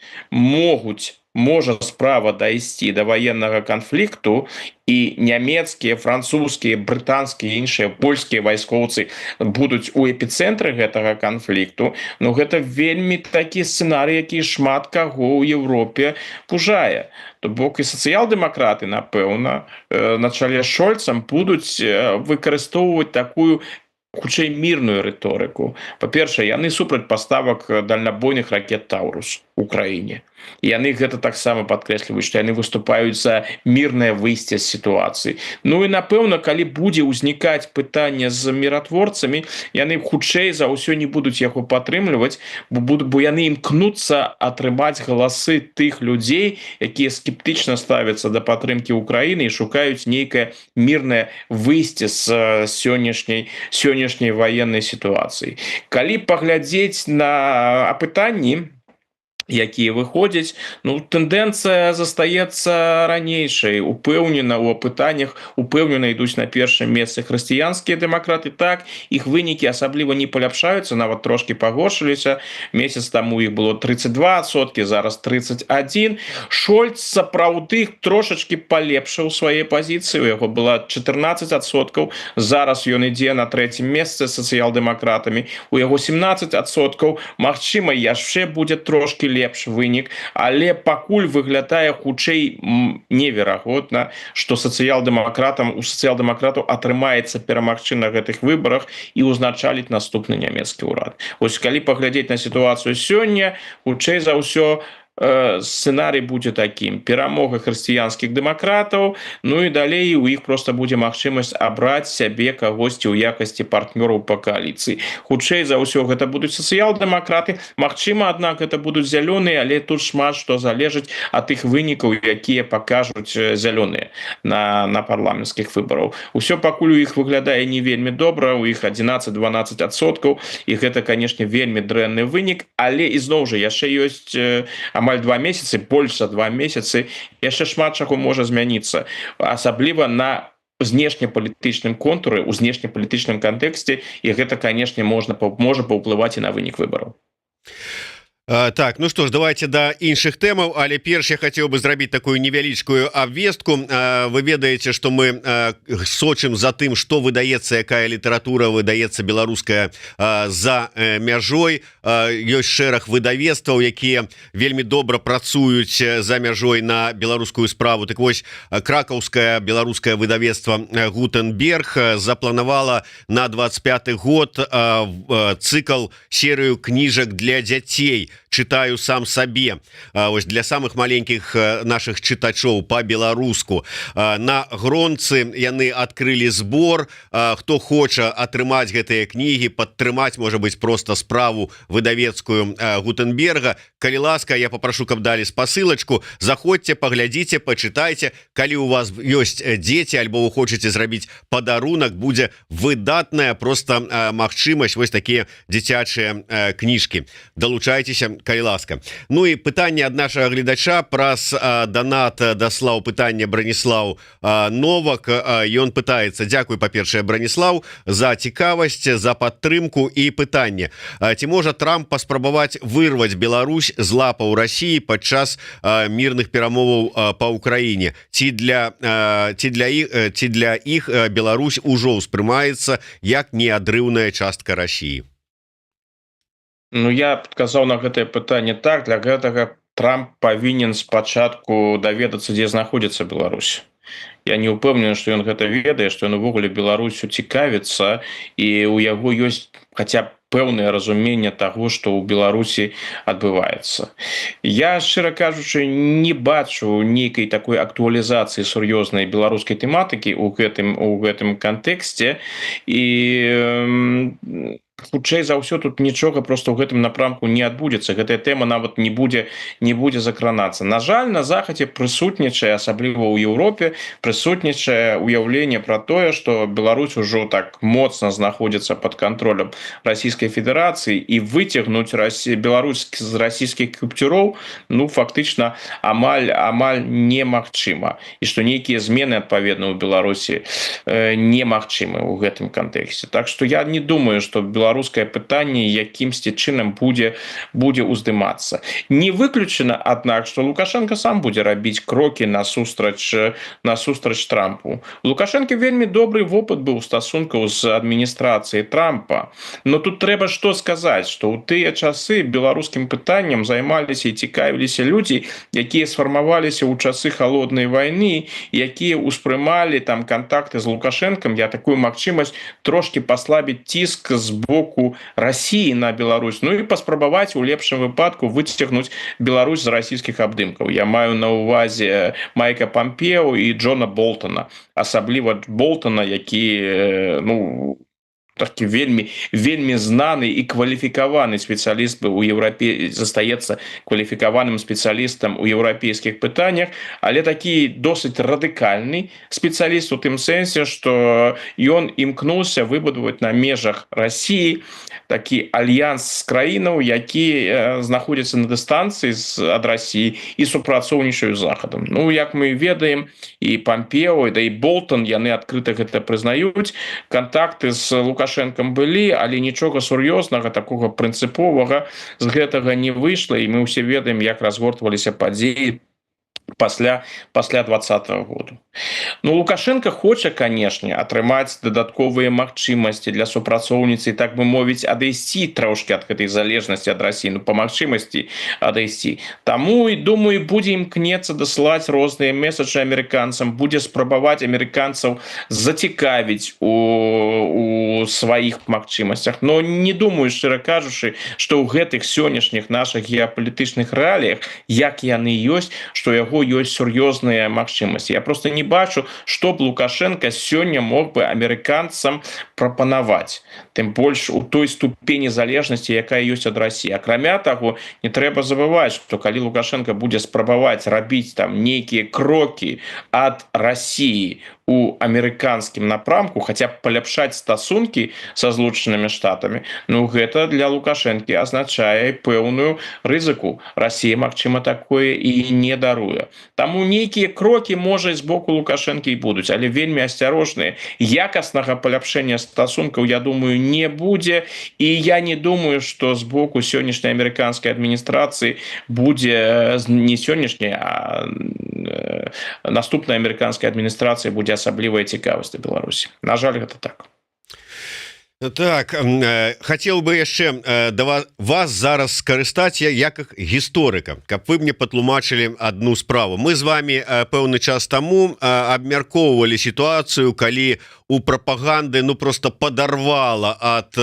можа справа дайсці да ваеннага канфлікту, і нямецкія, французскія, брытанскія, іншыя, польскія вайскоўцы будуць у эпіцэнтры гэтага канфлікту. Ну гэта вельмі такі сцэнарый, які шмат каго ў Еўропе пужае. То бок і сацыял-дэмакраты, напэўна, на чале з Шольцам будуць выкарыстоўваць такую хутчэй мірную рыторыку. Па-першае, яны супраць паставак дальнабойных ракет «Таурус» у краіне. І яны гэта таксама падкрэсліваюць, што яны выступаюць за мірнае выйсце з сітуацыі. Ну і напэўна, калі будзе ўзнікаць пытанне з міратворцамі, яны хутчэй за ўсё не будуць яго падтрымліваць, бо яны імкнуцца атрымаць галасы тых людзей, якія скептычна ставяцца да падтрымкі Украіны і шукаюць нейкае мірнае выйсце з сённяшняй ваеннай сітуацыі. Калі паглядзець на апытанні, якія выходзяць, ну, тэндэнцыя застаецца ранейшай. Упэўнена ў апытаннях, упэўнена ідуць на першым месцы хрысціянскія дэмакраты. Так, іх вынікі асабліва не паляпшаюцца, нават трошкі пагоршыліся. Месяц таму іх было 32%, зараз 31%. Шольц сапраўды трошачкі палепшыў свае пазіцыі, у яго была 14%, зараз ён ідзе на трэцім месцы з сацыял-дэмакратамі, у яго 17%. Магчыма, яшчэ будзе трошкі лепш вынік, але пакуль выглядае хутчэй неверагодна, што у сацыял-дэмакратаў атрымаецца перамагчы на гэтых выбарах і ўзначаліць наступны нямецкі ўрад. Вось калі паглядзець на сітуацыю сёння, хутчэй за ўсё сцэнарый будзе такім: перамога хрысціянскіх дэмакратаў, ну і далей у іх просто будзе магчымасць абраць сябе кагосьці ў якасці партнёраў па кааліцыі. Хутчэй за ўсё гэта будуць сацыял-дэмакраты, магчыма, аднак гэта будуць зялёныя, але тут шмат што залежыць ад тых вынікаў, якія пакажуць зялёныя на парламенцкіх выбараў. Усё пакуль у іх выглядае не вельмі добра, у іх 11-12%, і гэта, канешне, вельмі дрэнны вынік, але ізноў жа яшчэ ёсць амаль 2 месяцы, больш за 2 месяцы, яшчэ шмат чаго можа змяніцца, асабліва на знешнепалітычным контуры, у знешнепалітычным кантэксце, і гэта, канешне, можа паўплываць і на вынік выбараў. Так, ну что ж, давайте до іншых тэмаў, але перш я хотел бы зрабіць такую невялічкую абвестку. Вы ведаеце, что мы сочым за тым, что выдаецца, якая літаратура выдаецца беларуская за мяжой. Ёсць шэраг выдавецтваў, якія вельмі добра працуюць за мяжой на беларускую справу. Так вось, кракаўскае беларускае выдавецтва Гутенберг запланавала на 25 год цыкл, серыю кніжак для дзяцей «Читаю сам сабе». Ось для самых маленьких наших чытачоў по-беларуску. На гронцы яны адкрылі збор. Хто хоча атрымаць гэтыя кнігі, падтрымаць, можа быць, просто справу выдавецкую Гутенберга, калі ласка, я попрошу, каб далі спасылачку. Заходзьце, паглядзіце, пачытайце. Калі у вас ёсць дзеці альбо вы хочаце зрабіць падарунак, будзе выдатная просто магчымасць вось такія дзіцячыя кніжкі. Далучайцеся, калі ласка. Ну і пытанне ад нашага гледача праз донат даслаў пытанне Браніслаў Новак. Ён пытаецца: дзякуй, па-першае, Браніслаў, за цікавасць, за падтрымку і пытанне. Ці можа Трамп паспрабаваць вырваць Беларусь з лапаў Расіі падчас мірных перамоваў па Ўкраіне? Ці для іх Беларусь ужо ўспрымаецца як неадрыўная частка Расіі? Ну, я адказаў на гэтае пытанне так. Для гэтага Трамп павінен спачатку даведацца, дзе знаходзіцца Беларусь. Я не ўпэўнены, што ён гэта ведае, што ён увогуле Беларусю цікавіцца, і ў яго ёсць хаця б пэўнае разуменне таго, што ў Беларусі адбываецца. Я, шчыра кажучы, не бачу нейкай такой актуалізацыі сур'ёзнай беларускай тэматыкі ў гэтым кантэксце, і хутчэй за ўсё тут нічога просто ў гэтым напрамку не адбудзецца. Гэтая тэма нават не будзе закранацца. На жаль, на захадзе прысутнічае, асабліва ў Еўропе, прысутнічае ўяўленне пра тое, што Беларусь ужо так моцна знаходзіцца пад кантролем Расійскай Федэрацыі, і выцягнуць Беларусь з расійскіх купцюроў, ну, фактычна амаль немагчыма, і што нейкія змены адпаведна ў Беларусі немагчымы ў гэтым кантэксце. Так што я не думаю, што беларускае пытанне якімсьці чынам будзе ўздымацца. Не выключана, аднак, што Лукашенко сам будзе рабіць крокі насустрач Трампу. У Лукашенко вельмі добры вопыт быў стасункаў з адміністрацыяй Трампа. Но тут трэба што сказаць, што ў тыя часы беларускім пытаннем займаліся і цікавіліся людзі, якія сфармаваліся ў часы халоднай вайны, якія ўспрымалі там кантакты з Лукашенкам, я такую магчымасць трошки паслабіць ціск з боку Расіі на Беларусь, ну і паспрабаваць у лепшым выпадку выцягнуць Беларусь з расійскіх абдымкаў. Я маю на ўвазе Майка Пампео і Джона Болтона, асабліва Болтона, які, ну, такі вельмі знаны і кваліфікаваны спецыяліст у Еўропе, застаецца кваліфікаваным спецыялістам у еўрапейскіх пытаннях, але такі досыць радыкальны спецыяліст у тым сэнсе, што ён імкнуўся выбудаваць на межах Расіі такі альянс з краінаў, які знаходзяцца на дыстанцыі ад Расіі і супрацоўнічаюць з Захадам. Ну, як мы ведаем, і Пампео, да і Болтон, яны адкрыта гэта прызнаюць. Кантакты з Лукашенком былі, але нічога сур'ёзнага, такога прынцыповага з гэтага не выйшла, і мы ўсе ведаем, як разгортваліся падзеі пасля 2020 году. Ну, Лукашенко хоча, канешне, атрымаць дадатковыя магчымасці для супрацоўніцы, так бы мовіць, адысці трошки ад гэтай залежнасці ад России, ну, по магчымасці адысці. Таму, і думаю, будзе імкнецца дасылаць розныя месаджы амерыканцам, будзе спрабаваць амерыканцаў зацікавіць у сваіх магчымасцях. Но не думаю, шчыра кажучы, што ў гэтых сённяшніх наших геапалітычных рэаліях, як яны ёсць, што яго ёсць сур'ёзныя магчымасці. Я просто не бачу, што б Лукашенко сёння мог бы амерыканцам прапанаваць, тым больш у той ступені залежнасці, якая ёсць ад России. Акрамя таго, не трэба забываць, што калі Лукашенко будзе спрабаваць рабіць там нейкія крокі ад России у амерыканскім напрамку, хаця б паляпшаць стасункі са Злучанымі Штатамі, ну гэта для Лукашэнкі азначае пэўную рызыку. Россия, магчыма, такое і не даруе. Таму нейкія крокі, можа, з боку Лукашэнкі і будуць, але вельмі асцярожныя. Якаснага паляпшэння стасункаў, я думаю, не будзе, і я не думаю, што з боку сённяшняй амерыканскай адміністрацыі будзе, не сённяшняй, а наступная амерыканская адміністрацыя будзе асаблівая цікавасць да Беларусі. На жаль, гэта так. Так, хотел бы яшчэ да вас зараз скарыстаць як гісторыка, каб вы мне патлумачылі одну справу. Мы з вами пэўны час таму абмяркоўвалі сітуацыю, калі у прапаганды ну просто подорвала ад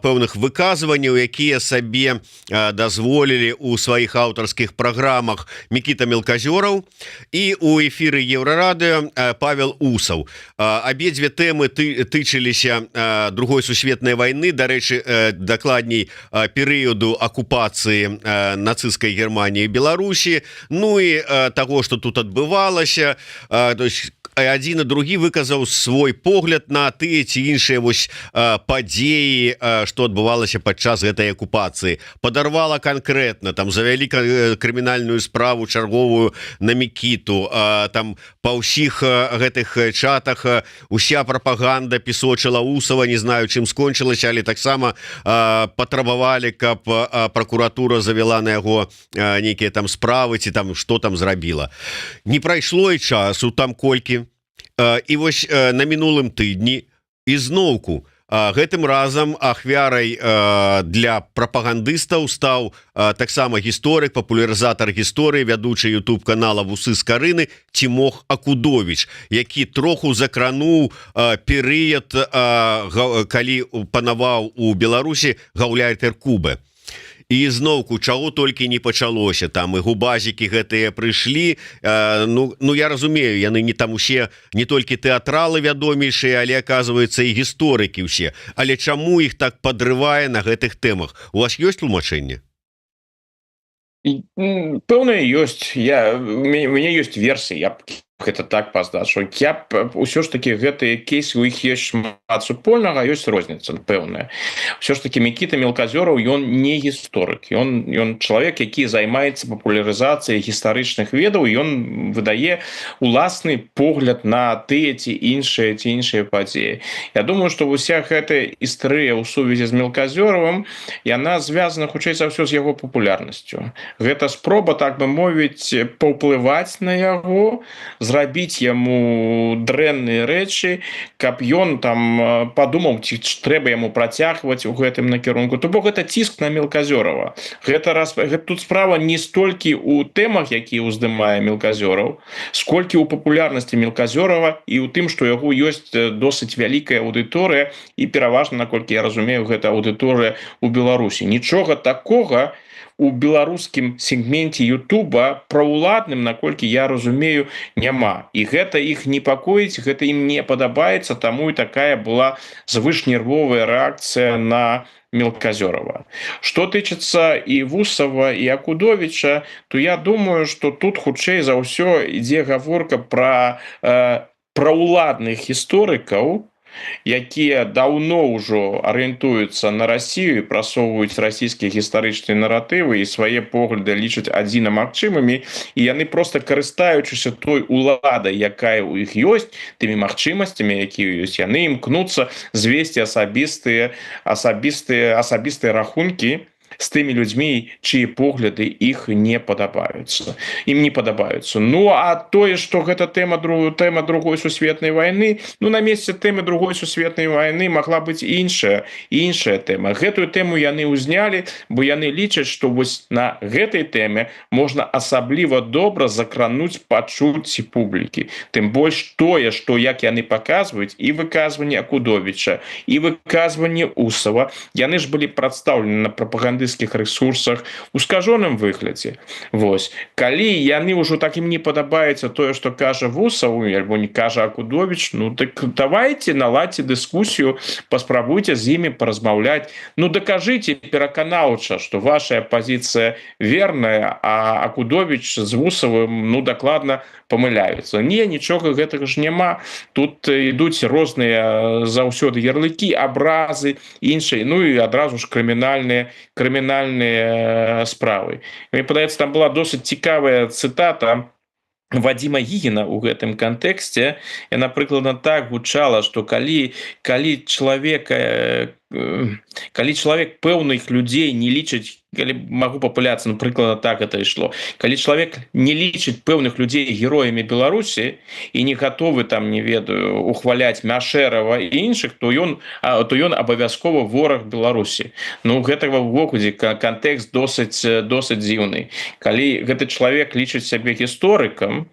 пэўных выказванняў, якія сабе дазволілі у сваіх аўтарскіх праграмах Мікіта Мелказёраў і у эфіры Еўрарадыё Павел Усаў. Абедзве тэмы тычыліся Другой сусветнай вайны, дарэчы, дакладней перыяду акупацыі нацысцкай Германіі і Беларусі, ну і таго, што тут адбывалася. То есть адзін і другі выказаў свой погляд на тыя ці іншыя вось падзеі, што адбывалася падчас гэтай акупацыі. Падарвала канкрэтна, там завялі крымінальную справу чарговую на Мікіту, там па ўсіх гэтых чатах уся прапаганда пісочыла Усава, не знаю, чым скончылася, але таксама патрабавалі, каб пракуратура завяла на яго нейкія там справы ці там што там зрабіла. Не прайшло і часу там колькі. І вось на мінулым тыдні ізноўку гэтым разам ахвярай для прапагандыстаў стаў таксама гісторык, папулярызатар гісторыі, вядучы YouTube канала «Вусы з Карыны» Тимох Акудович, які троху закрануў перыяд, калі панаваў у Беларусі гаўляйтер Кубы. І зноўку, чаго толькі не пачалося, там і губазікі гэтыя прыйшлі, ну я разумею, яны не там усе не толькі тэатралы вядомейшыя, але аказваюцца і гісторыкі ўсе. Але чаму іх так падрывае на гэтых тэмах? У вас ёсць тлумачэнне? Пэўна ёсць. У мяне ёсць версія, я гэта так пазначу. Я ўсё ж таки гэтыя кейсы, у іх ёсць шмат супольнага, ёсць розніца пэўная. Ўсё ж таки Мікіта Мелказёраў, ён не гісторык, ён чалавек, які займаецца папулярызацыяй гістарычных ведаў, ён выдае уласны погляд на тыя ці іншыя падзеі. Я думаю, што уся гэтая істэрыя ў сувязі з Мелказёравым, яна звязана хутчэй за ўсё з яго папулярнасцю. Гэта спроба, так бы мовіць, паўплываць на яго, зрабіць яму дрэнныя рэчы, каб ён там падумаў, ці трэба яму працягваць у гэтым накірунку. То бок гэта ціск на Мелказёрава. Тут справа не столькі ў тэмах, якія ўздымае Мелказёраў, сколькі ў папулярнасці Мелказёрава і ў тым, што яго ёсць досыць вялікая аўдыторыя, і пераважна, наколькі я разумею, гэта аўдыторыя ў Беларусі. Нічога такога у беларускім сегменце Ютуба праўладным, наколькі я разумею, няма. І гэта іх непакоіць, гэта ім не падабаецца, таму і такая была звышнервовая рэакцыя на Мелказёрава. Што тычыцца і Вусава, і Акудовіча, то я думаю, што тут хутчэй за ўсё ідзе гаворка пра праўладных гісторыкаў, якія даўно ўжо арыентуюцца на Расію і прасоўваюць расійскія гістарычныя наратывы і свае погляды лічаць адзіна магчымымі, і яны проста, карыстаючыся той уладай, якая ў іх ёсць, тымі магчымасцямі, якія ёсць, яны імкнуцца звесці асабістыя рахункі з тымі людзьмі, чые погляды іх не падабаюцца, ім не падабаюцца. Ну а тое, што гэта тэма другой сусветнай вайны, ну на месцы тэмы другой сусветнай вайны магла быць іншая тэма. Гэтую тэму яны ўзнялі, бо яны лічаць, што вось на гэтай тэме можна асабліва добра закрануць пачуцці публікі. Тым больш тое, што як яны паказваюць і выказванне Акудовіча, і выказванне Усава, яны ж былі прадстаўлены на прапагандысцкіх ресурсах у скажоным выглядзе. Вось. Калі яны ўжо так ім не падабаецца тое, што кажа Усаў, альбо не кажа Акудовіч, ну так давайте наладьте дыскусію, паспрабуйце з імі паразмаўляць. Ну дакажыце пераканаўча, што ваша пазіцыя верная, а Акудовіч з Усавым, ну дакладна памыляюцца. Не, нічога гэтага ж няма. Тут ідуць розныя заўсёды ярлыкі, абразы, іншыя, ну і адразу ж крымінальныя справы. Мне падаецца, там была досыць цікавая цытата Вадима Гігіна ў гэтым кантэксце. Яна прыкладна так гучала, што калі чалавек пэўных людзей не лічыць, калі магу папыляцца, ну прыкладна так это ішло, калі чалавек не лічыць пэўных людзей героямі Беларусі і не гатовы там, не ведаю, ухваляць Мяшэрава і іншых, то ён абавязкова вораг Беларусі. Ну гэтага ўвогуле кантэкст досыць дзіўны. Калі гэты чалавек лічыць сябе гісторыкам,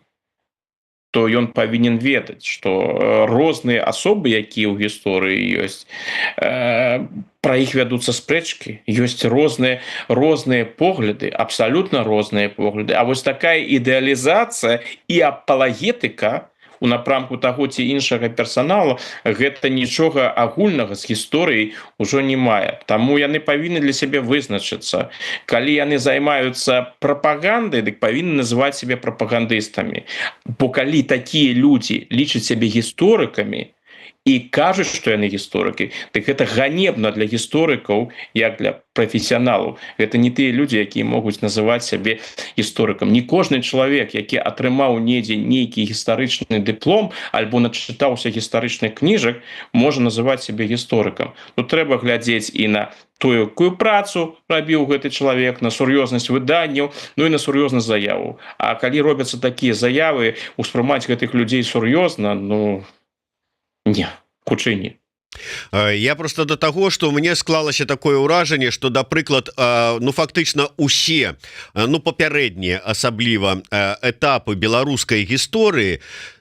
то ён павінен ведаць, што розныя асобы, якія ў гісторыі ёсць, пра іх вядуцца спрэчкі, ёсць розныя погляды, абсалютна розныя погляды. А вось такая ідэалізацыя і апалагетыка у напрамку таго ці іншага персаналу, гэта нічога агульнага з гісторыяй ужо не мае. Таму яны павінны для сябе вызначыцца. Калі яны займаюцца прапагандай, дык павінны называць сябе прапагандыстамі. Бо калі такія людзі лічаць сябе гісторыкамі і кажуць, што яны гісторыкі, дык гэта ганебна для гісторыкаў, як для прафесіяналаў. Гэта не тыя людзі, якія могуць называць сябе гісторыкам. Не кожны чалавек, які атрымаў недзе нейкі гістарычны дыплом альбо начытаўся гістарычных кніжак, можа называць сябе гісторыкам. Тут трэба глядзець і на тую, якую працу рабіў гэты чалавек, на сур'ёзнасць выданняў, ну і на сур'ёзнасць заяву. А калі робяцца такія заявы, успрымаць гэтых людзей сур'ёзна, ну не, хутчэй не. Я просто до таго, што мне склалася такое ўражанне, што да прыклад, ну фактычна усе, ну папярэднія асабліва этапы беларускай гісторыі,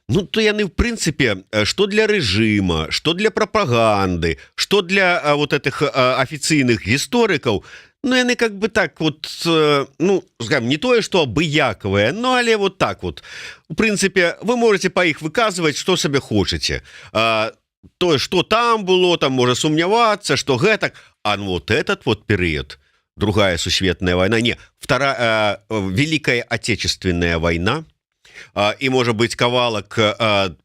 ну то яны в прынцыпе што для рэжыма, што для прапаганды, што для вот этих афіцыйных гісторыкаў, ну яны как бы так вот, ну скажем, не тое што абыякавыя, но але вот так вот. У прынцыпе вы можете па іх выказваць што сабе хочаце. Тое, што там было, там можа сумнявацца, што гэтак, а ну вот этот вот перыяд, другая сусветная война, не, Великая Отечественная война, і можа быць кавалак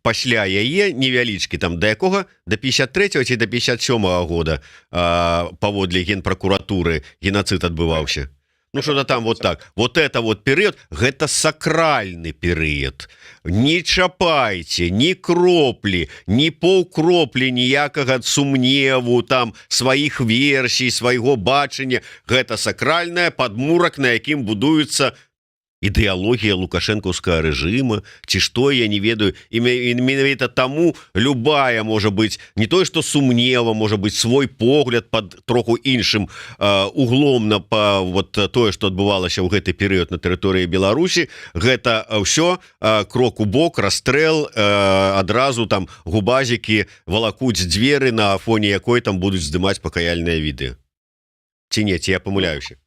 пасля яе невялічкі, там да якога, до 53-го ці до 57-го года паводле генпракуратуры геноцид адбываўся. Ну что-то там вот так. Вот это вот перыяд, гэта сакральны перыяд. Не чапайце, ні кроплі, ні паўкроплі ніякага сумневу, там сваіх версій, свайго бачання. Гэта сакральная падмурак, на якім будуецца ідэалогія лукашэнкаўскага рэжыма, ці што, я не ведаю. І менавіта таму любая можа быць, не тое, што сумнева, можа быць свой погляд пад троху іншым углом на вот тое, што адбывалася ў гэты перыяд на тэрыторыі Беларусі. Гэта ўсё крок у бок, расстрэл, адразу там губазікі валакуць дзверы, на фоне якой там будуць здымаць пакаяльныя відэа. Ці не, ці я памыляюся?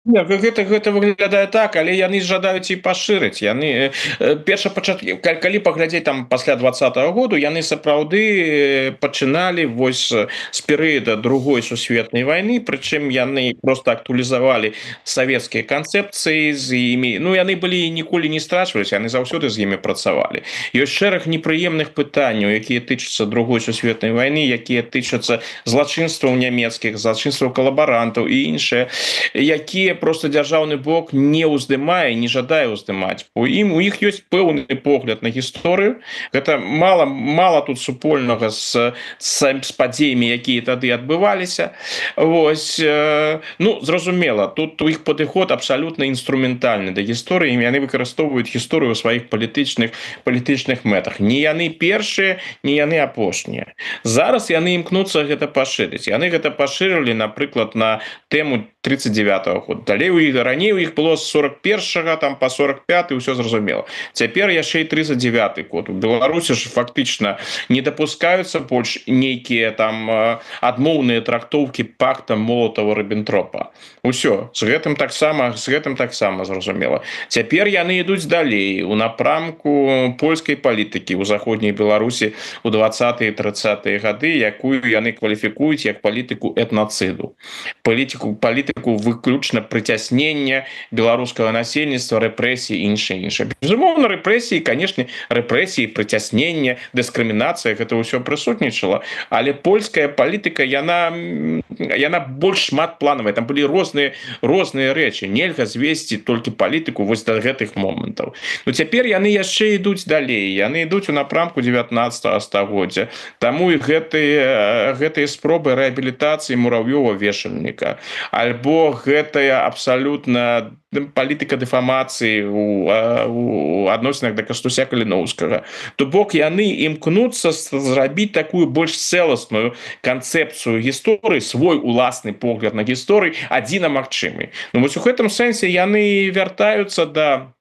Гэта выглядае так, але яны жадаюць і пашырыць. Яны калі паглядзець там пасля 20-го году, яны сапраўды пачыналі вось з перыяда другой сусветнай вайны, прычым яны просто актуалізавалі савецкія канцэпцыі з імі. Ну яны былі ніколі не страчваліся, яны заўсёды з імі працавалі. Ёсць шэраг непрыемных пытанняў, якія тычацца другой сусветнай вайны, якія тычацца злачынстваў нямецкіх, злачынстваў калабарантаў і іншыя, якія просто дзяржаўны бок не ўздымае, не жадае ўздымаць. У іх ёсць пэўны погляд на гісторыю. Гэта мала тут супольнага з падзеямі, якія тады адбываліся. Вось, ну, зразумела, тут у іх падыход абсалютна інструментальны да гісторыі, і яны выкарыстоўваюць гісторыю ў сваіх палітычных мэтах. Не яны першыя, не яны апошнія. Зараз яны імкнуцца гэта пашырыць. Яны гэта пашырылі, напрыклад, на тэму 39-го года. Далей раней у іх было з 41-го там па 45-й ўсё зразумела. Цяпер яшчэ і 39-й год. У Беларусі ж фактычна не дапускаюцца больш нейкія там адмоўныя трактоўкі пакта Молотава-Ріббентропа. Усё, з гэтым таксама зразумела. Цяпер яны ідуць далей у напрамку польскай палітыкі ў заходняй Беларусі у 20-е і 30-е гады, якую яны кваліфікуюць як палітыку этнацыду. Палітыку выключна прыцяснення беларускага насельніцтва, рэпрэсіі і іншае. Безумоўна, рэпрэсіі, канешне, рэпрэсіі, прыцяснення, дыскрымінацыя, гэта ўсё прысутнічала, але польская палітыка, яна больш шматпланавая, там былі розныя рэчы. Нельга звесці толькі палітыку вось да гэтых момантаў. Но цяпер яны яшчэ ідуць далей, яны ідуць у напрамку 19-го стагоддзя. Таму і гэтыя спробы рэабілітацыі Мурав'ёва-Вешальніка, альбо гэтая абсалютна палітыка дэфамацыі у адносінах да Кастуся Каліноўскага. То бок яны імкнуцца зрабіць такую больш цэласную канцэпцыю гісторыі, свой уласны погляд на гісторыі адзіна магчымы. Ну вось у гэтым сэнсе яны вяртаюцца да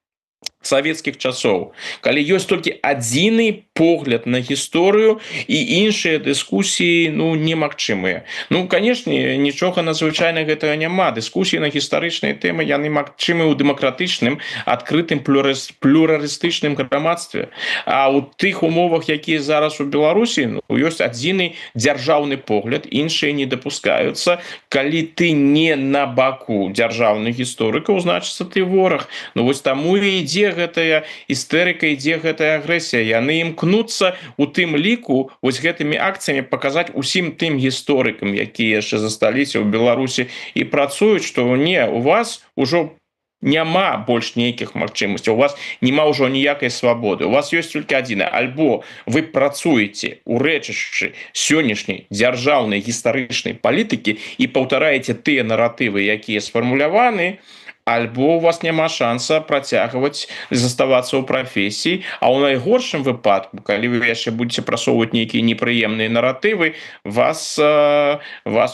савецкіх часоў, калі ёсць толькі адзіны погляд на гісторыю і іншыя дыскусіі немагчымыя. Канешне, нічога надзвычайна гэтага няма. Дыскусіі на гістарычныя тэмы яны магчымы ў дэмакратычным, адкрытым плюралістычным грамадстве. А ў тых умовах, якія зараз у Беларусі, ёсць адзіны дзяржаўны погляд, іншыя не дапускаюцца. Калі ты не на баку дзяржаўных гісторыкаў, значыцца ты вораг. Вось таму і ідзе гэтая істэрыка, ідзе гэтая агрэсія. Яны імкнуцца у тым ліку вось гэтымі акцыямі паказаць усім тым гісторыкам, якія яшчэ засталіся ў Беларусі і працуюць, што не, у вас ужо няма больш нейкіх магчымасцяў, у вас няма ўжо ніякай свабоды. У вас ёсць толькі адзіна. Альбо вы працуеце ў рэчышчы сённяшняй дзяржаўнай гістарычнай палітыкі і паўтараеце тыя наратывы, якія сфармуляваны, альбо у вас няма шанса працягваць заставацца ў прафесіі, а ў найгоршым выпадку, калі вы яшчэ будзеце прасоўваць нейкія непрыемныя наратывы, вас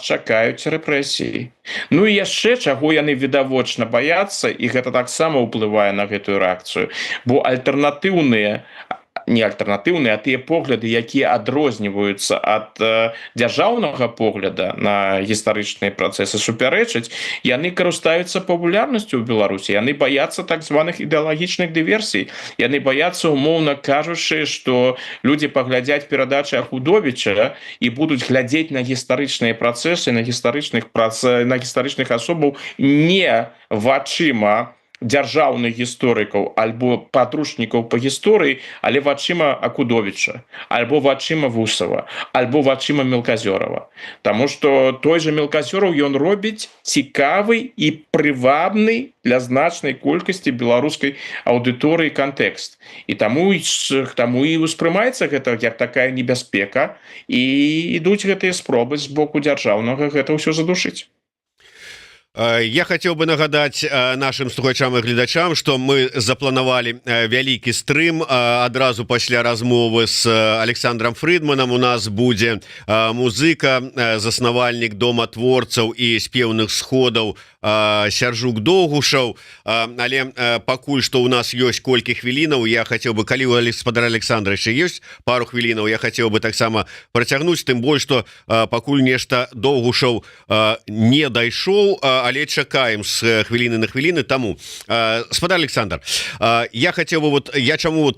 чакаюць рэпрэсіі. І яшчэ чаго яны відавочна баяцца, і гэта таксама ўплывае на гэтую рэакцыю, бо не альтэрнатыўныя, а тыя погляды, якія адрозніваюцца ад дзяржаўнага погляда на гістарычныя працэсы, супярэчаць, яны карыстаюцца папулярнасцю ў Беларусі, яны баяцца так званых ідэалагічных дыверсій, яны баяцца, умоўна кажучы, што людзі паглядзяць перадачы Ахудовіча і будуць глядзець на гістарычныя працэсы, на гістарычных асобаў не вачыма дзяржаўных гісторыкаў альбо падручнікаў па гісторыі, але вачыма Акудовіча, альбо вачыма Вусава, альбо вачыма Мелказёрава. Таму што той жа Мелказёраў ён робіць цікавы і прывабны для значнай колькасці беларускай аўдыторыі кантэкст. І таму і ўспрымаецца гэта як такая небяспека, і ідуць гэтыя спробы з боку дзяржаўнага гэта ўсё задушыць. Я хотел бы нагадать нашим слухачам и гледачам, что мы запланавалі вялікі стрым адразу пасля размовы с Александром Фридманом. У нас будзе музыка, заснавальнік дома творцаў і спеўных сходаў Сяржук Догушаў. Але пакуль што у нас ёсць колькі хвілінаў, я хотел бы, калі у гаспадара Александра яшчэ ёсць пару хвілінаў, я хотел бы таксама працягнуць, тым больш што пакуль нешта Догушаў не дайшоў, але чакаем з хвіліны на хвіліны. Таму, гаспадар Александр, я хотел бы, я чаму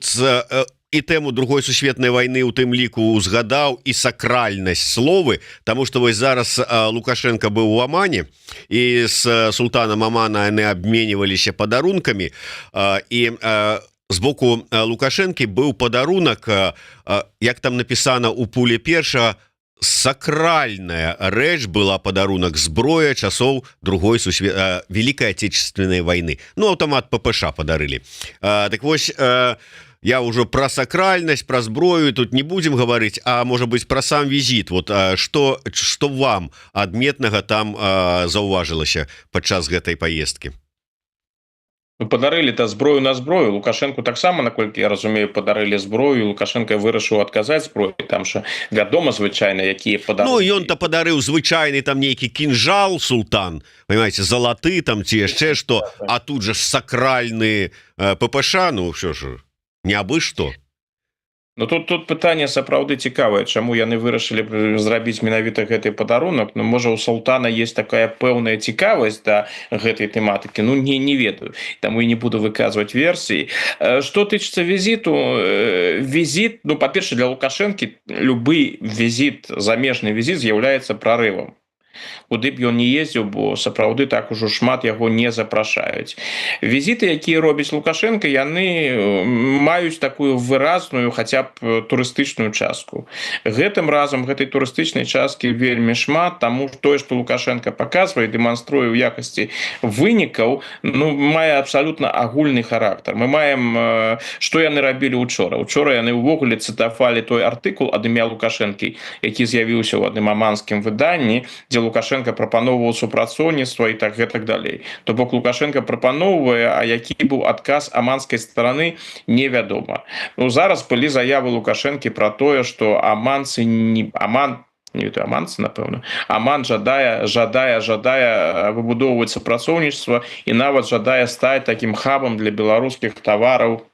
і тэму другой сусветнай вайны ў тым ліку узгадаў і сакральнасць словы, таму што вось зараз Лукашенко быў у Амане, і з султанам Амана яны абменьваліся падарункамі, і з боку Лукашэнкі быў падарунак, як там напісана у пуле першага, сакральная рэч была падарунак зброя часоў другой Великой Отечественной войны. Ну, аўтамат ППШ падарылі. Так вось, я ўжо пра сакральнасць, пра зброю тут не будзем гаварыць, а можа быць пра сам візіт. Вот што вам адметнага там заўважылася падчас гэтай паездкі? Падарылі-то зброю на зброю. Лукашенку таксама, наколькі я разумею, падарылі зброю. Лукашенко вырашыў адказаць зброю. Там що вядома звычайна, якія падарункі. Ну, ён-то падарыў звычайны там нейкі кінжал султан, понимаете, залаты там ці яшчэ што, а тут же ж сакральны ППШ, ну що ж, не абы што. Ну тут пытанне сапраўды цікавае, чаму яны вырашылі зрабіць менавіта гэты падарунак. Ну, можа, у султана есть такая пэўная цікавасць да гэтай тэматыкі. Ну, не ведаю, таму і не буду выказваць версіі. Што тычыцца візіту, візіт, ну, па-першае, для Лукашэнкі любы візіт, замежны візіт з'яўляецца прарывам. Куды б ён не ездзіў, бо сапраўды так ужо шмат яго не запрашаюць. Візіты, якія робіць Лукашенко, яны маюць такую выразную хаця б турыстычную частку. Гэтым разам гэтай турыстычнай часткі вельмі шмат, таму тое, што Лукашенко паказвае, дэманструе ў якасці вынікаў, ну, мае абсалютна агульны характар. Мы маем, што яны рабілі учора. Учора яны ўвогуле цытавалі той артыкул ад імя Лукашэнкі, які з'явіўся ў адным аманскім выданні, дзе Лукашенко прапаноўваў супрацоўніцтва і так гэтак далей. То бок Лукашенко прапаноўвае, а які быў адказ аманскай стараны, невядома. Ну, зараз былі заявы Лукашэнкі пра тое, што аманцы не аманцы, напэўна. Аман жадае выбудоўваць супрацоўніцтва і нават жадае стаць такім хабам для беларускіх тавараў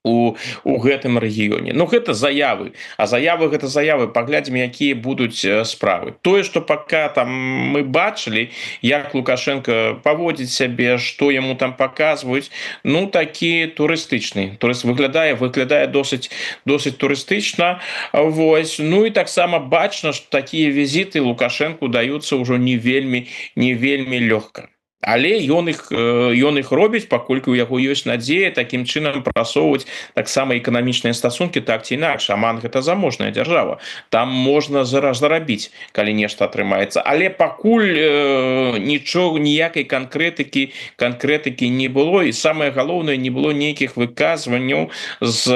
у гэтым рэгіёне. Ну, гэта заявы. А заявы гэта заявы. Паглядзім, якія будуць справы. Тое, што пака там мы бачылі, як Лукашенко паводзіць сябе, што яму там паказваюць, ну, такі турыстычны. Выглядае досыць турыстычна. Вось. Ну, і таксама бачна, што такія візіты Лукашенку даюцца ўжо не вельмі лёгка. Але ён іх робіць, паколькі ў яго ёсць надзея такім чынам прасоўваць таксама эканамічныя стасункі, так ці інакш. Аман гэта заможная дзяржава. Там можна зарабіць, калі нешта атрымаецца. Але пакуль ніякай канкрэтыкі не было, і самае галоўнае, не было нейкіх выказванняў з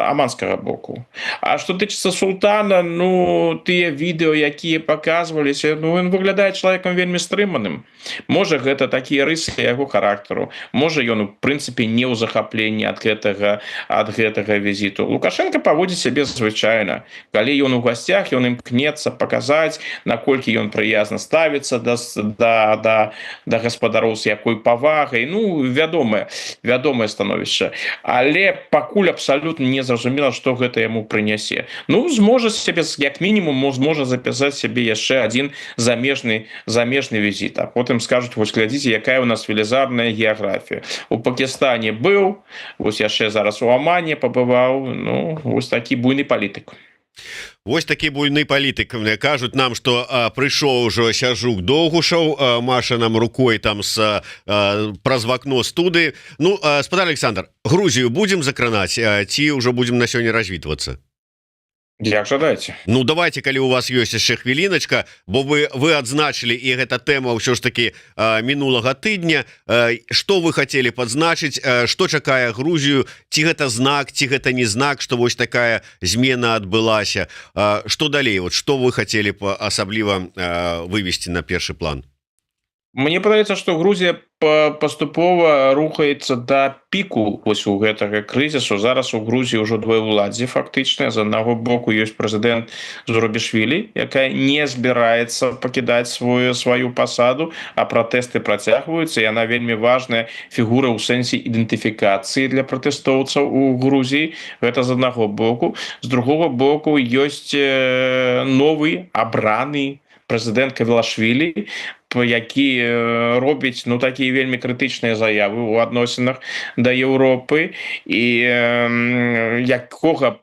аманскага боку. А што тычыцца султана, ну, тыя відэо, якія паказваліся, ну, ён выглядае чалавекам вельмі стрыманым. Можа, гэта такія рысы яго характару. Можа, ён, у прынцыпе, не ў захапленні ад гэтага візіту. Лукашенко паводзіць сябе звычайна. Калі ён у гасцях, ён імкнецца паказаць, наколькі ён прыязна ставіцца да гаспадароў, з якой павагай. Ну, вядомае становішча. Але пакуль абсалютна не зразумела, што гэта яму прынясе. Ну, зможа сябе, як мінімум, зможа запісаць сябе яшчэ адзін замежны візіт. А потым скажуць, вось глядзіце, якая у нас велізарная геаграфія. У Пакістане быў, вось яшчэ зараз у Амане пабываў, ну, вось такі буйны палітык. Вось такі буйны палітык. Кажуць нам, што прыйшоў ужо Сяржук Доўгушаў, маша нам рукой там праз вакно студыі. Ну, спадар Александр, Грузію будзем закранаць, ці ўжо будзем на сёння развітвацца? Як жадаеце. Ну, давайте, калі у вас ёсць яшчэ хвіліначка, бо вы адзначылі, і гэта тэма ўсё ж такі мінулага тыдня. Што вы хацелі падзначыць, што чакае Грузію, ці гэта знак, ці гэта не знак, што вось такая змена адбылася? Што далей? Вот што вы хацелі асабліва вывесці на першы план? Мне падаецца, што Грузія паступова рухаецца да піку вось у гэтага крызісу. Зараз у Грузіі ўжо двоеўладдзе фактычна. З аднаго боку ёсць прэзідэнт Зурабішвілі, якая не збіраецца пакідаць сваю пасаду, а пратэсты працягваюцца. Яна вельмі важная фігура ў сэнсе ідэнтыфікацыі для пратэстоўцаў у Грузіі. Гэта з аднаго боку. З другога боку ёсць новы абраны прэзідэнт Кавелашвілі, які робіць, ну, такія вельмі крытычныя заявы ў адносінах да Еўропы, і якога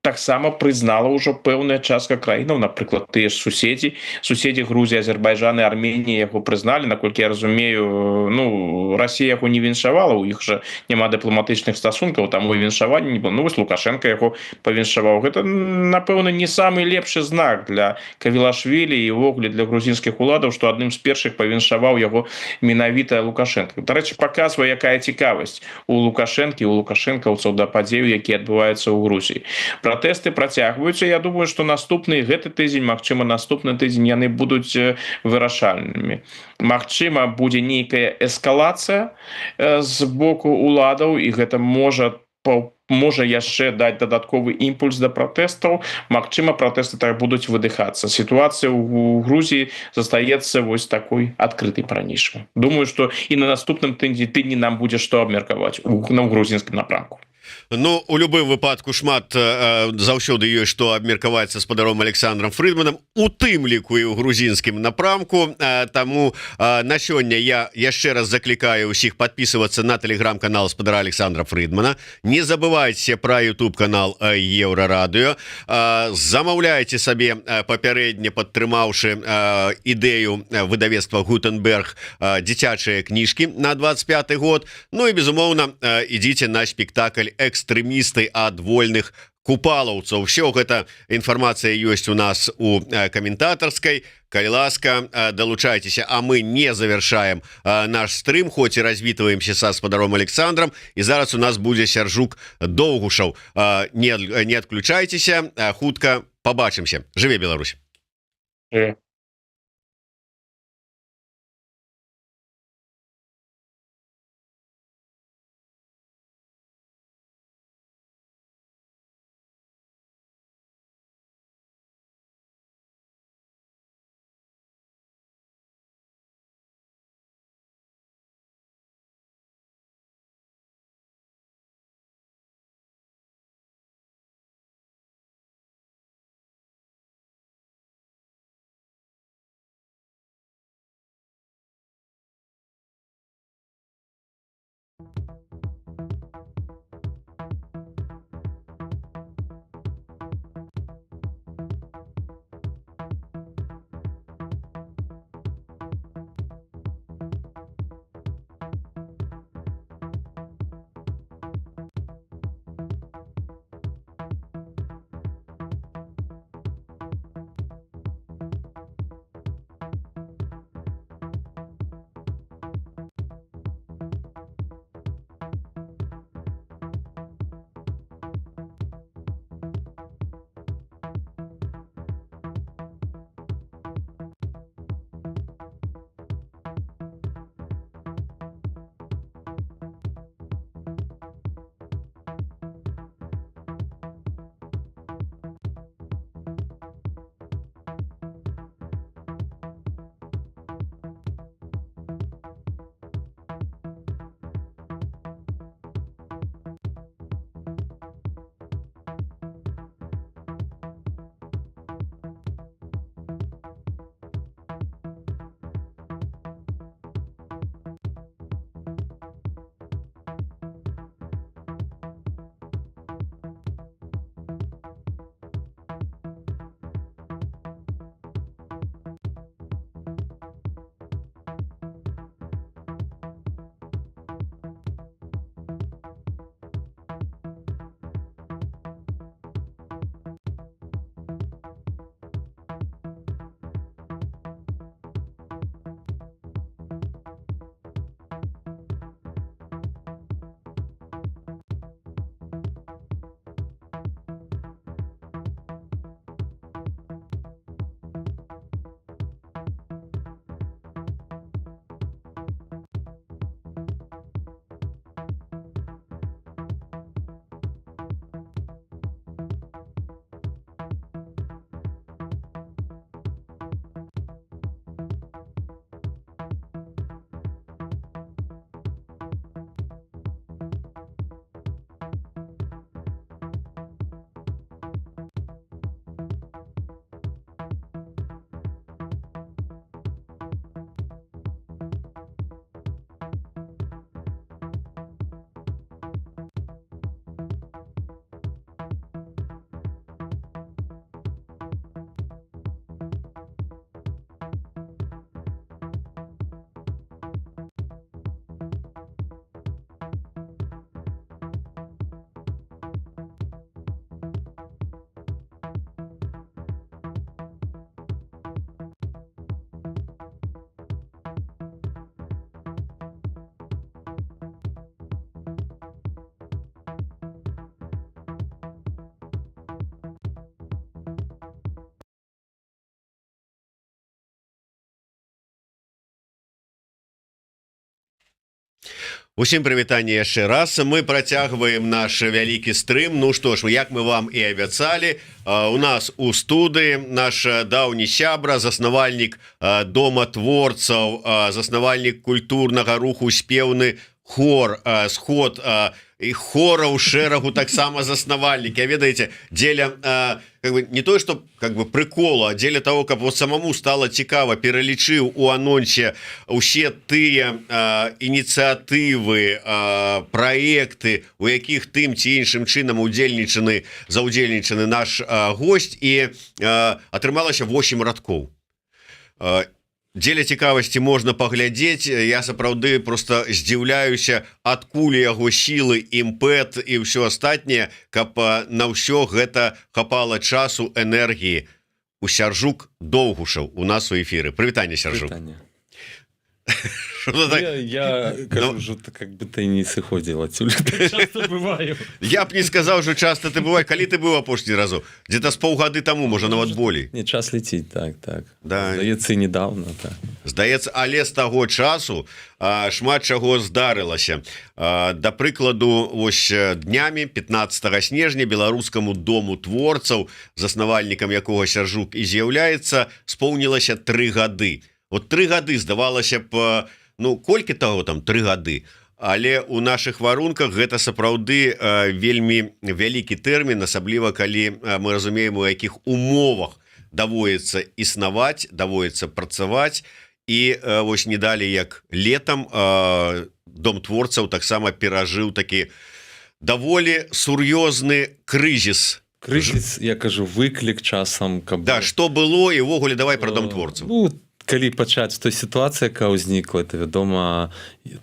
таксама прызнала ўжо пэўная частка краінаў, напрыклад тыя ж суседзі Грузія, Азербайджан і Арменія яго прызналі. Наколькі я разумею, ну Расія яго не віншавала, у іх жа няма дыпламатычных стасункаў, таму і віншавання не было. Ну вось Лукашенко яго павіншаваў. Гэта напэўна не самы лепшы знак для Кавілашвілі і ўвогуле для грузінскіх уладаў, што адным з першых павіншаваў яго менавіта Лукашенко. Дарэчы, паказвае, якая цікавасць у Лукашэнкі, у лукашэнкаўцаў да падзеяў, якія адбываюцца ў Грузіі. Пратэсты працягваюцца. Я думаю, што наступны гэты тыдзень, магчыма наступны тыдзень яны будуць вырашальнымі. Магчыма будзе нейкая эскалацыя з боку уладаў, і гэта можа яшчэ даць дадатковы імпульс да пратэстаў. Магчыма, пратэсты так будуць выдыхацца. Сітуацыя ў Грузіі застаецца вось такой адкрытай па-ранейшаму. Думаю, што і на наступным тыдні нам будзе што абмеркаваць на грузінскім напрамку. Ну у любым выпадку шмат заўсёды ёсць што абмеркаваць са спадаром Александром Фрыдманам, у тым ліку і ў грузінскім напрамку. Таму на сёння я яшчэ раз заклікаю ўсіх подписываться на телеграм-канал спадара Александра Фрыдмана. Не забывайте про YouTube канал Еўрарадыё. Замаўляйте сабе папярэдне, падтрымаўшы ідэю выдавецтва Гутенберг дзіцячыя кніжкі на 25 год. Ну і безумоўна ідзіце на спектакль экстрэмісты ад вольных купалаўцаў. Все гэта інфармацыя ёсць у нас у каментатарскай. Калі ласка, далучайцеся, а мы не завершаем наш стрым, хоць і развітваемся са спадаром Александром. І зараз у нас будзе Сяржук Доўгушаў. Не адключайцеся, хутка побачымся. Жыве Беларусь. Усім прывітанне яшчэ раз. Мы працягваем наш вялікі стрым. Ну што ж, як мы вам і абяцалі, у нас у студыі наш даўні сябра, заснавальнік дома творцаў, заснавальнік культурнага руху спеўны хор, сход і хораў шэрагу таксама заснавальнік. Ведаеце, дзеля как бы не то, что как бы прикола, а дзеля того, каб вот самому стало цікава, пералічыў у анонсе усе тыя ініцыятывы, праекты, у якіх тым ці іншым чынам заўдзельнічаны наш госць, і атрымалася 8 радкоў. Дзеля цікавасці можна паглядзець. Я сапраўды просто здзіўляюся, адкуль яго сілы, імпэт і ўсё астатняе, каб на ўсё гэта хапала часу, энергіі. У Сяржук Доўгушаў у нас у эфіры. Прывітанне, Сяржук. Я кажу, что как бы ты не сыходил отсюда. Часто бываю. Я б не сказал, что часто ты бываешь. Калі ты был апошні разу? Где-то с полгады тому, может, нават болей. Не, час летит, так. Да. Здаецца, недавно, так. Здаецца, але з таго часу шмат чаго здарылася. Да прыкладу, вось днямі 15 снежня беларускаму дому творцаў, заснавальнікам якога Сяржук і з'яўляецца, споўнілася 3 гады. Вот 3 гады, здавалася б, ну, колькі таго там 3 гады, але у наших варунках гэта сапраўды вельмі вялікі тэрмін, асабліва калі мы разумеем, у якіх умовах даводіцца існаваць, даводіцца працаваць. І вось не далі як летам дом творцаў таксама перажыў такі даволі сур'ёзны крызіс. Крызіс, я кажу, выклік часам. Каб... Да, што было, і ўвогуле давай пра дом творцаў. Ну, калі пачаць той сітуацыі, якая ўзнікла, это вядома,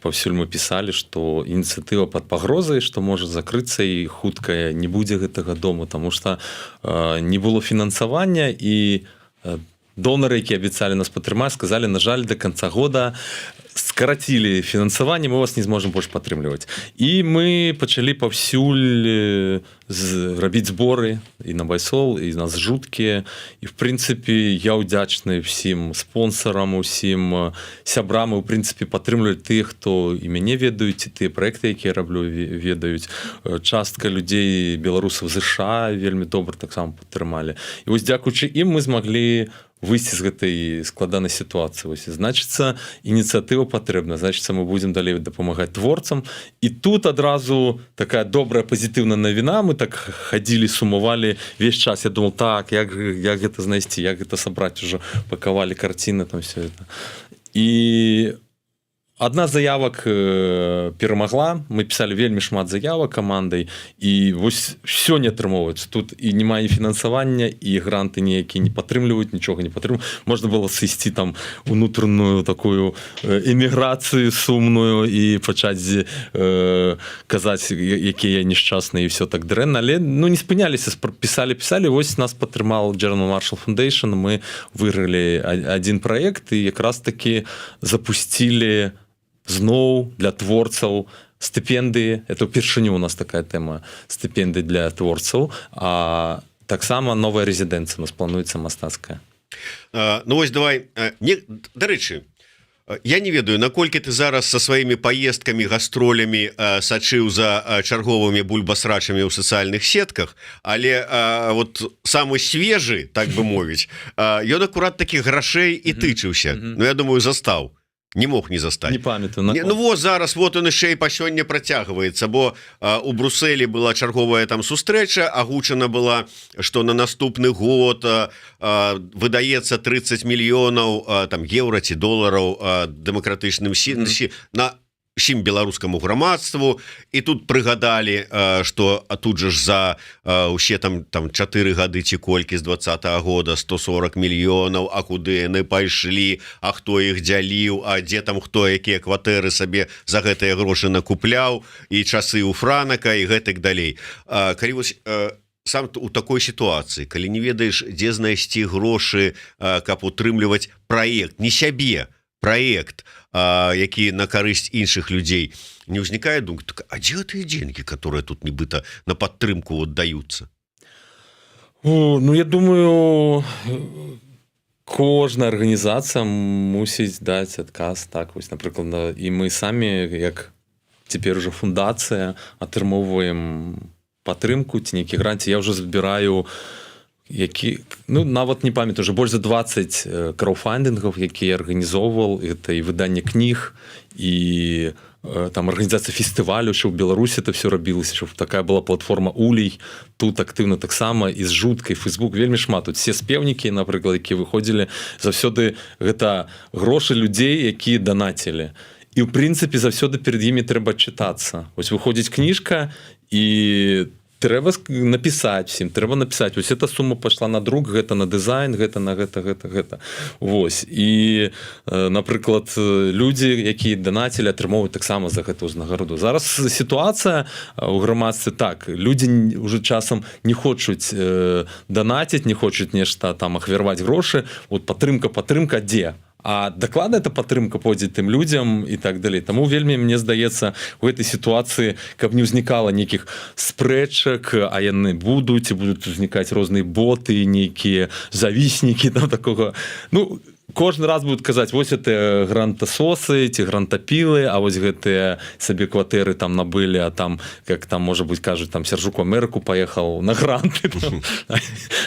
паўсюль мы пісалі, што ініцыятыва пад пагрозай, што можа закрыцца і хутка не будзе гэтага дому, таму што не было фінансавання, і донары, якія абяцалі нас падтрымаць, сказалі, на жаль, да канца года скарацілі фінансаванне, мы вас не зможам больш падтрымліваць. І мы пачалі паўсюль рабіць зборы і на байсол, і нас жуткія. І в прынцыпе я ўдзячны ўсім спонсарам, усім сябрам, і ў прынцыпе падтрымліваюць тых, хто і мяне ведаюць, і тыя праекты, якія раблю, ведаюць. Частка людзей, беларусаў ЗША вельмі добра таксама падтрымалі. І вось дзякуючы ім мы змаглі выйсці з гэтай складанай сітуацыі. Значыцца, ініцыятыва патрэбна, значыцца, мы будзем далей дапамагаць творцам. І тут адразу такая добрая пазітыўная навіна. Мы так хадзілі, сумавалі весь час. Я думал, так, як гэта знайсці, як гэта сабраць, ужо пакавалі карціны, там все это. І адна з заявак перамагла. Мы пісалі вельмі шмат заявак камандай, і вось все не атрымоўваецца. Тут і няма і фінансавання, і гранты ніякія не падтрымліваюць, нічога не падтрымліваюць. Можна было сысці там унутраную такую эміграцыю сумную і пачаць казаць, якія нешчасныя, і все так дрэнна. Але ну, не спыняліся, пісалі. Вось нас падтрымал German Marshall Foundation. Мы выйгралі адзін праект і якраз таки запусцілі зноў для творцаў стыпендыі. Это ўпершыню у нас такая тэма стыпендыі для творцаў, а таксама новая рэзідэнцыя у нас плануецца мастацкая. Ну вось давай, дарэчы, я не ведаю, наколькі ты зараз са сваімі паездкамі, гастролямі сачыў за чарговымі бульбасрачамі ў сацыяльных сетках, але вот самы свежы, так бы мовіць, ён акурат такіх грашэй і тычыўся. Ну я думаю, застаў. Не мог не застаць. Не памятаю. Ну вот зараз, вот он яшчэ і па сёння працягваецца, бо у Брусэлі была чарговая там сустрэча, агучана была, што на наступны год выдаецца 30 мільёнаў там еўра ці долараў дэмакратычным на усім беларускаму грамадству. І тут прыгадалі, што тут же ж за усе там 4 гады ці колькі з 20-го года 140 мільёнаў, а куды яны пайшлі, а хто іх дзяліў, а дзе там хто якія кватэры сабе за гэтыя грошы накупляў, і часы ў франака, і гэтак далей. Калі вось сам у такой сітуацыі, калі не ведаеш, дзе знайсці грошы, каб утрымліваць праект, не сябе, праект, які на карысць іншых людзей, не ўзнікае думка, а дзе гэтыя деньги, которые тут нібыта на падтрымку отдаюцца? Ну, я думаю, кожная арганізацыя мусіць даць адказ. Так, вось, напрыклад, і мы самі, як цяпер уже фундацыя, атрымоўваем падтрымку ці нейкі грант. Я ўжо збіраю нават не памятаю, уже больш за 20 крауфандингаў, якія арганізоўваў. Это і выданне кніг, і там арганізацыя фестывалю, що в Беларусі это все рабілася, щоб такая была платформа Улей. Тут актыўна таксама і з жуткай Фейсбук вельмі шмат. Тут все спевнікі, напрыклад, якія выходзілі, заўсёды гэта грошы людзей, якія данацілі. І ў прынцыпе заўсёды перед імі трэба чытацца. Вось выходзіць кніжка, і трэба напісаць всім, трэба напісаць, вось эта сума пайшла на друк, гэта на дызайн, гэта на гэта. Вось. І, напрыклад, людзі, якія данацілі, атрымоўваюць таксама за гэту ўзнагароду. Зараз сітуацыя ў грамадстве так, людзі ўжо часам не хочуць данаціць, не хочуць нешта там ахвяраваць грошы, вот падтрымка, дзе? А дакладна эта падтрымка пойдзе тым людзям і так далей. Таму вельмі, мне здаецца, у гэтай сітуацыі, каб не ўзнікала нейкіх спрэчак, а яны будуць, і будуць узнікаць розныя боты, нейкія завіснікі, там такога. Кожны раз будуць казаць, вось это грантасосы ці грантапілы, а вось гэтыя сабе кватэры там набылі, а там, как там, можа быць, кажуць, там Сяржук у Амерыку паехаў на гранты.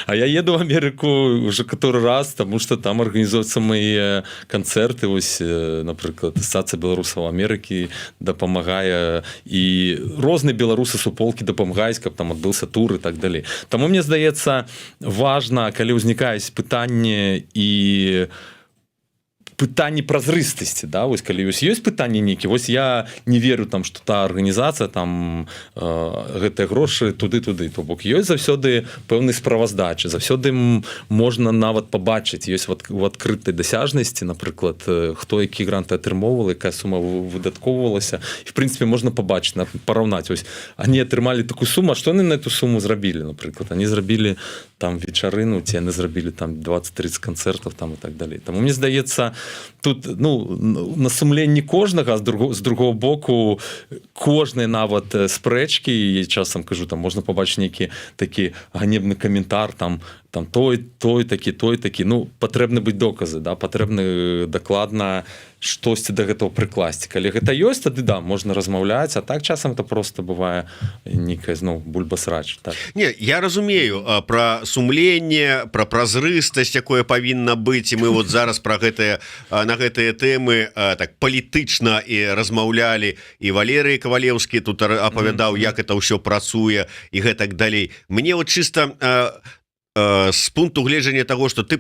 А я еду в Амерыку уже который раз, тому что там арганізуюцца мае канцэрты. Вось, напрыклад, Асацыяцыя беларусаў Амерыкі дапамагае, і розныя беларусы суполкі дапамагаюць, каб там адбыўся тур і так далей. Таму, мне здаецца, важна, калі ўзнікаюць пытанні і пытанні празрыстасці, да, вось калі ёсць пытанні нейкі, вось я не верю там, што та арганізацыя там гэтыя грошы туды, то бок ёсць заўсёды пэўны справаздачы, заўсёды можна нават пабачыць, ёсць у адкрытай дасяжнасці, напрыклад, хто які гранты атрымоўваў, якая сума выдаткоўвалася, і в прынцыпе можна пабачыць, параўнаць, вось они атрымалі такую суму, а што яны на эту суму зрабілі, напрыклад, они зрабілі там вечарыну, ці яны зрабілі там 20-30 канцэртаў там і так далей. Таму мне здаецца, тут на сумленні кожнага, з другого боку, кожныя нават спрэчкі, я часам кажу, там можна пабачыць нейкі такі ганебны каментар, там той такі, патрэбны быць доказы, да, патрэбны дакладна штосьці да гэтага прыкласці. Калі гэта ёсць, тады да, можна размаўляць, а так часам это просто бывае нейкая бульба-срач. Так. Не, я разумею пра сумленне, пра празрыстасць, якое павінна быць, і мы вот зараз пра на гэтыя тэмы так палітычна і размаўлялі, і Валерый Кавалеўскі тут апавядаў, як это ўсё працуе і гэтак далей. Мне вот чыста з пункту гледжання таго, што ты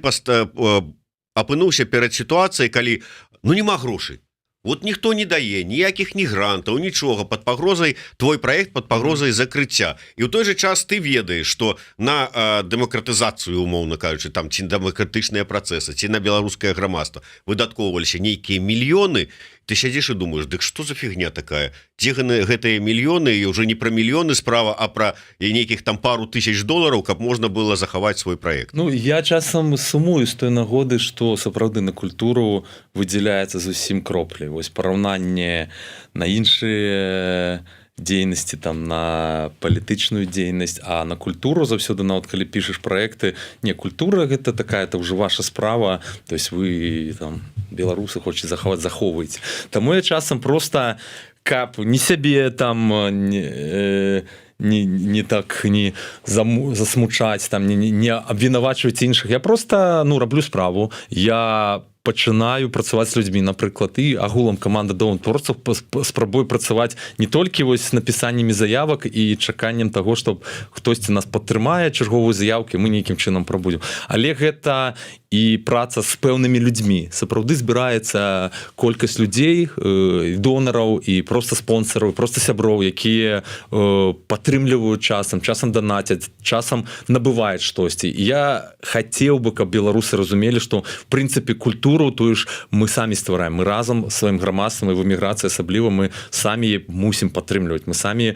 апынуўся перад сітуацыяй, калі няма грошай. Вот ніхто не дае ніякіх ні грантаў, нічога, пад пагрозай твой праект, пад пагрозай закрыцця. І ў той же час ты ведаеш, што на дэмакратызацыю, умоўна кажучы, там ці дэмакратычныя працэсы, ці на беларускае грамадства выдаткоўваліся нейкія мільёны. Ты сядзіш і думаеш, дык што за фігня такая? Дзе гэтыя мільёны, і ўжо не пра мільёны справа, а пра нейкіх там пару тысяч долараў, каб можна было захаваць свой праект. Я часам сумую з той нагоды, што сапраўды на культуру выдзяляецца зусім кроплі. Вось параўнанне на іншыя дзейнасці, там на палітычную дзейнасць, а на культуру заўсёды, нават калі пішаш праекты, не, культура гэта такая, это ўжо ваша справа, то есть вы там беларусы хочаце захаваць, захоўваеце. Таму я часам просто, каб не сябе там не так не засмучаць, там не абвінавачваць іншых, я просто раблю справу, я пачынаю працаваць з людзьмі, напрыклад, і агулам каманда Доўн творцаў спрабую працаваць не толькі вось напісаннямі заявак і чаканнем таго, што хтосьці нас падтрымае, чарговую заявку, мы нейкім чынам прабудзем. Але гэта і праца з пэўнымі людзьмі. Сапраўды збіраецца колькасць людзей, донараў і проста спонсараў, проста сяброў, якія падтрымліваюць часам данацяць, часам набываюць штосьці. І я хацеў бы, каб беларусы разумелі, што в прынцыпе культуру тую ж мы самі ствараем, мы разам сваім грамадствам, і в эміграцыі асабліва мы самі мусім падтрымліваць, мы самі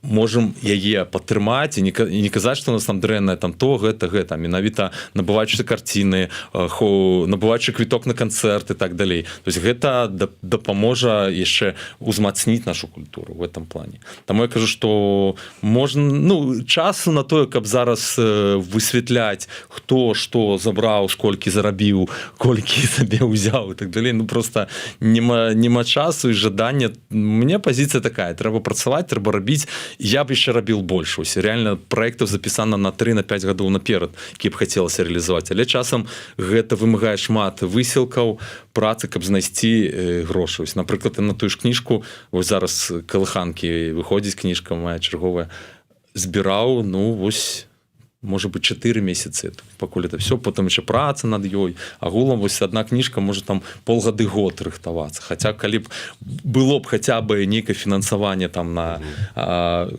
можам яе падтрымаць і не казаць, што у нас там дрэннае, там то, гэта, менавіта набываючы бачачы карціны, набываючы квіток на канцэрт і так далей. То есть гэта дапаможа яшчэ узмацніць нашу культуру в этом плане. Таму я кажу, што можна, ну, часу на тое, каб зараз высвятляць, хто што забраў, сколькі зарабіў, колькі сабе ўзяў і так далей, ну просто нема часу і жадання. Мне пазіцыя такая, трэба працаваць, трэба рабіць. Я б яшчэ рабіў больш. Ось реально праектаў запісана на 3-5 гадоў наперад, які б хацелася рэалізаваць. Але часам гэта вымагае шмат высілкаў, працы, каб знайсці грошы. Ось, напрыклад, на тую ж кніжку, вось зараз калыханкі выходзіць кніжка моя чарговая, збіраў, ну, вось, может быть, 4 месяцы, пакуль это все, потом еще праца над ёй. Агулам вось одна кніжка можа там полгады год рыхтавацца. Хаця калі б было б хаця бы нейкае фінансаванне там на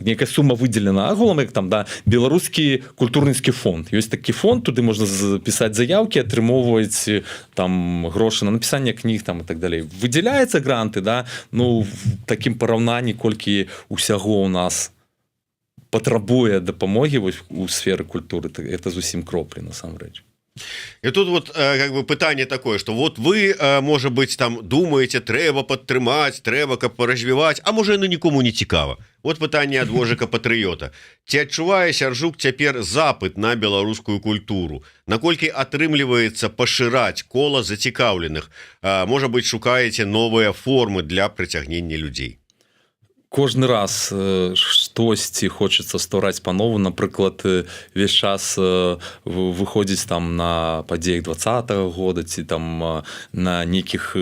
нейкая сума выделена агулам, як там, да, беларускі культурніцкі фонд. Ёсць такі фонд, туды можна пісаць заявкі, атрымоўваць там грошы на напісанне кніг там і так далей. Выдзяляецца гранты, да, ну, в такім параўнанні, колькі усяго у нас патрабуе дапамогі у сферы культуры, это зусім кроплі насамрэч. И тут вот как бы пытанне такое, что вот вы, может быть, там думаете, трэба падтрымаць, трэба каб паразвіваць, а можа яно нікому не цікава. Вот пытанне ад вожыка патрыёта. Ці адчувае Сяржук цяпер запыт на беларускую культуру? Наколькі атрымліваецца пашыраць кола зацікаўленых? Можа быть, шукаеце новыя формы для прыцягнення людзей? Кожны раз штосьці хочацца ствараць па-нову. Напрыклад, весь час выходзіць там на падзеях 20-го года ці там на нейкіх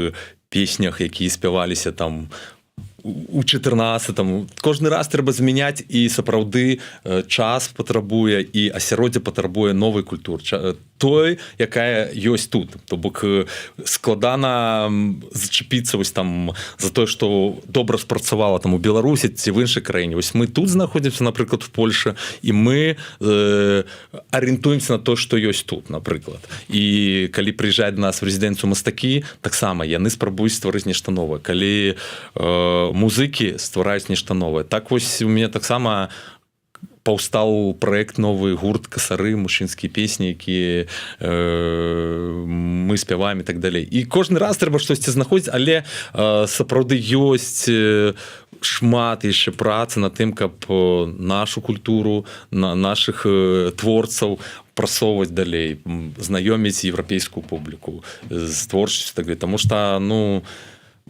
песнях, якія спяваліся там у 14-му. Кожны раз трэба змяняць, і сапраўды час патрабуе і асяроддзе патрабуе новай культуры, той, якая ёсць тут. То бок складана зачапіцца вось там за тое, што добра спрацавала там у Беларусі ці в іншай краіне. Вось мы тут знаходзімся, напрыклад, в Польшы, і мы арыентуемся на то, што ёсць тут, напрыклад. І калі прыязджаюць да нас в рэзідэнцыю мастакі, таксама яны спрабуюць стварыць нешта новае. Калі музыкі ствараюць нешта новае. Так вось у мяне таксама паўстаў праект новы, гурт «Касары», мужчынскія песні, якія мы спяваем і так далей. І кожны раз трэба штосьці знаходзіць, але сапраўды ёсць шмат яшчэ працы над тым, каб нашу культуру, нашых творцаў прасоўваць далей, знаёміць еўрапейскую публіку з творчасцю, так далей. Таму што, ну,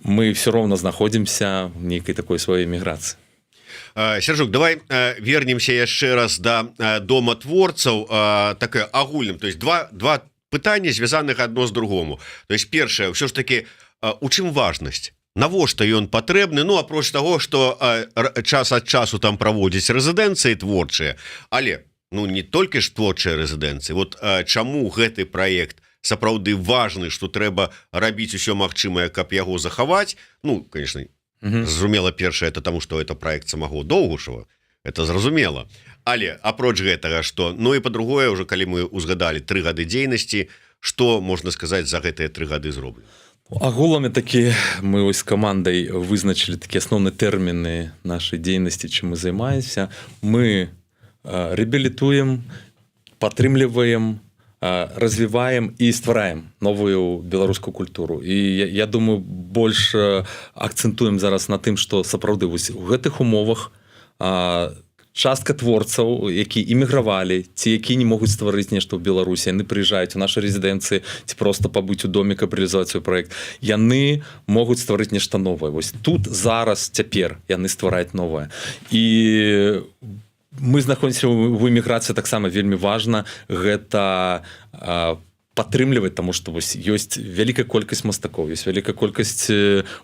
мы все равно знаходзімся в нейкай такой сваёй эміграцыі. Сяржук, давай вернемся яшчэ раз до дома творцаў, такое агульным, то есть два пытання, звязаных одно з другому. То есть першае, ўсё ж таки, у чым важнасць? Навошта ён патрэбны? Ну, апроч таго, што час ад часу там праводзіць рэзідэнцыі творчыя, але, ну, не толькі ж творчыя рэзідэнцыі. Вот чаму гэты праект сапраўды важны, што трэба рабіць усё магчымае, каб яго захаваць? Ну, конечно, зразумела, першае, это таму, што это праект самого Доўгушева, это зразумела. Але апроч гэтага, што, ну і па-другое, уже калі мы узгадалі 3 гады дзейнасці, што можна сказаць за гэтыя 3 гады зроблена? Агулами такі мы ось камандай вызначылі такі асноўныя тэрміны нашай дзейнасці, чым мы займаемся. Мы рэабілітуем, падтрымліваем, развіваем і ствараем новую беларускую культуру. І я думаю, больш акцэнтуем зараз на тым, што сапраўды вось у гэтых умовах частка творцаў, які эмігравалі, ці які не могуць стварыць нешта ў Беларусі, яны прыязджаюць у нашы рэзідэнцыі ці проста пабыць у доме, каб рэалізаваць свой праект, яны могуць стварыць нешта новае. Вось тут зараз цяпер яны ствараюць новае. І мы знаходзімся ў эміграцыі, таксама вельмі важна гэта падтрымліваць, таму што вось ёсць вялікая колькасць мастакоў, ёсць вялікая колькасць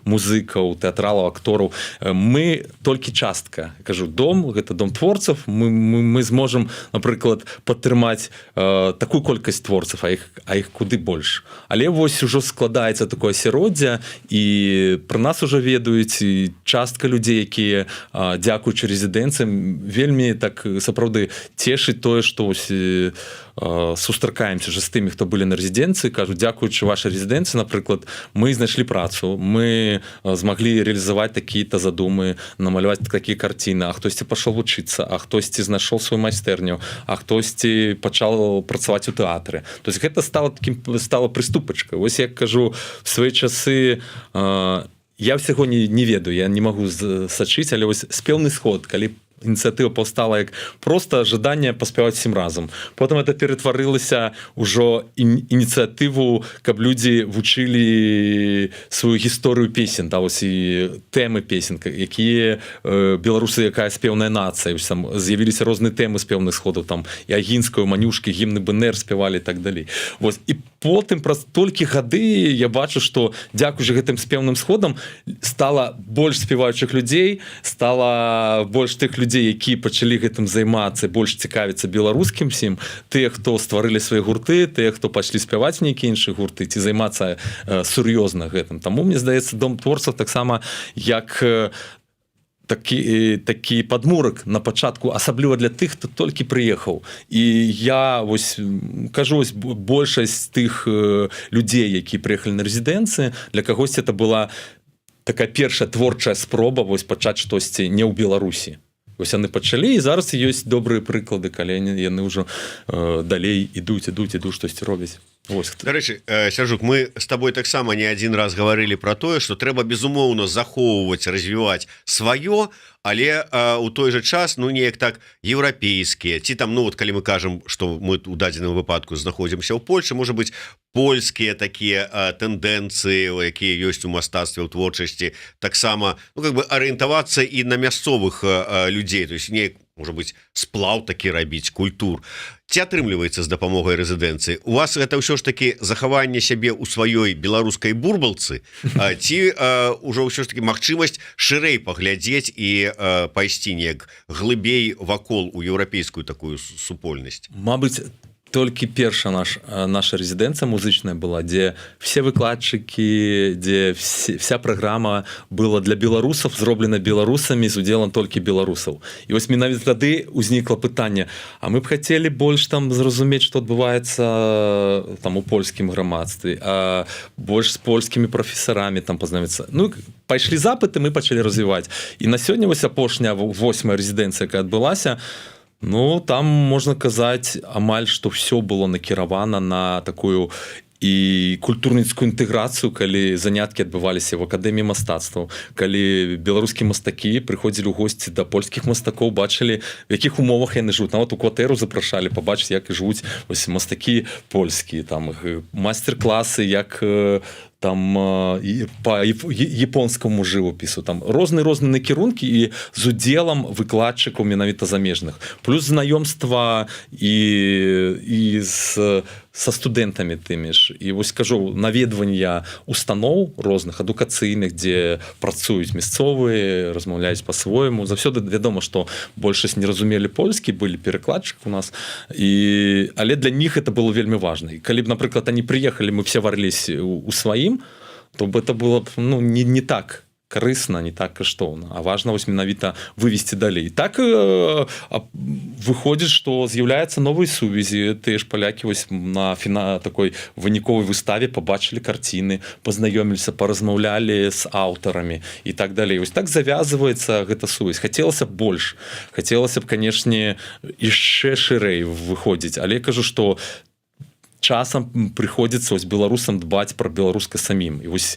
музыкаў, тэатралаў, актораў. Мы толькі частка, кажу, дом, гэта дом творцаў, мы зможам, напрыклад, падтрымаць такую колькасць творцаў, а іх куды больш. Але вось ужо складаецца такое асяроддзе, і пра нас ужо ведаюць, і частка людзей, якія, дзякуючы рэзідэнцыям, вельмі так сапраўды цешыць тое, што вось сустракаемся ж з тымі, хто былі на рэзідэнцыі, кажуць, дзякуючы вашай рэзідэнцыі, напрыклад, мы знайшлі працу, мы змаглі рэалізаваць такія-то задумы, намаляваць такія карціны, а хтосьці пашоў вучыцца, а хтосьці знайшоў сваю майстэрню, а хтосьці пачаў працаваць у тэатры. То есть гэта стала прыступачкай. Вось я кажу, в свае часы я ўсяго не ведаю, я не магу сачыць, але вось спеўны сход, калі ініцыятыва паўстала як просто жаданне паспяваць всім разам. Потым это ператварылася ўжо ініцыятыву, каб людзі вучылі сваю гісторыю песен, да, вось і тэмы песен, якія беларусы, якая спеўная нацыя, там з'явіліся розныя тэмы спеўных сходаў, там і агінскую, манюшкі, гімны БНР спявалі і так далей. Вось. І потым праз толькі гады я бачу, што дзякуючы гэтым спеўным сходам стала больш спяваючых людзей, стала больш тых людзей, які пачалі гэтым займацца, больш цікавіцца беларускім всім, тыя, хто стварылі свае гурты, тыя, хто пачалі спяваць нейкія іншыя гурты, ці займацца сур'ёзна гэтым. Таму, мне здаецца, Дом творцаў таксама як такі падмурак на пачатку, асабліва для тых, хто толькі прыехаў. І я вось кажу, вось большасць тых людзей, які прыехалі на рэзідэнцыі, для кагосьці это была такая першая творчая спроба вось пачаць штосьці не ў Беларусі. Вось яны пачалі, і зараз ёсць добрыя прыклады, калі яны ўжо далей ідуць, штосьці робяць. Дарэчы, Сяржук, мы з табой таксама не адзін раз гаварылі пра тое, што трэба безумоўна захоўваць, развіваць сваё, але у той жа час, ну, неяк так еўрапейскія, ці там, ну, вот калі мы кажам, што мы у дадзеным выпадку знаходзімся ў Польшы, можа быць, польскія такія тэндэнцыі, якія ёсць у мастацтве, у творчасці, таксама, ну, как бы арыентавацца і на мясцовых людзей, то есть неяк, можа быць, сплаў такі рабіць, культур. Ці атрымліваецца з дапамогай рэзідэнцыі? У вас гэта ўсё ж такі захаванне сябе ў сваёй беларускай бурбалцы, ці ўжо ўсё ж такі магчымасць шырэй паглядзець і пайсці неяк глыбей вакол у еўрапейскую такую супольнасць? Мабыць, толькі перша наша рэзідэнцыя музычная была, дзе все выкладчыкі, дзе вся праграма была для беларусаў, зроблена беларусамі з удзелам толькі беларусаў. І вось менавіта тады ўзнікла пытанне, а мы б хацелі больш там зразумець, што адбываецца там у польскім грамадстве, а больш з польскімі прафесарамі там пазнаёміцца. Ну, пайшлі запыты, мы пачалі развіваць. І на сёння вось апошняя 8-я рэзідэнцыя, якая адбылася, ну, там, можна казаць, амаль што ўсё было накіравана на такую і культурніцкую інтэграцыю, калі заняткі адбываліся в акадэміі мастацтваў, калі беларускія мастакі прыходзілі ў госці да польскіх мастакоў, бачылі, в якіх умовах яны жывуць. Нават у кватэру запрашалі пабачыць, як жывуць ось мастакі польскія, там майстар-класы, як там по японскому жывапісу, там розныя накірункі і з удзелам выкладчыкаў менавіта замежных. Плюс знаёмства і са студэнтамі тымі ж. І вось кажу, наведвання устаноў розных, адукацыйных, дзе працуюць мясцовыя, размаўляюць па-свойму. Заўсёды вядома, што большасць не разумелі польскі, былі перакладчык у нас. Але для них это было вельмі важна. І калі б, напрыклад, они прыехалі, мы все варылись у сваім, то б это было б, ну, не так карысна, не так каштоўна, а важна вось менавіта вывесці далей. Так выходзіць, што з'яўляецца новыя сувязі. Тыя ж палякі вось на такой выніковай выставе пабачылі карціны, пазнаёміліся, паразмаўлялі з аўтарамі і так далей. Вось так завязваецца гэта сувязь. Хацелася б больш. Хацелася б, канешне, яшчэ шырэй выходзіць, але кажу, што часам прыходзіцца вось беларусам дбаць пра беларуска самім. І вось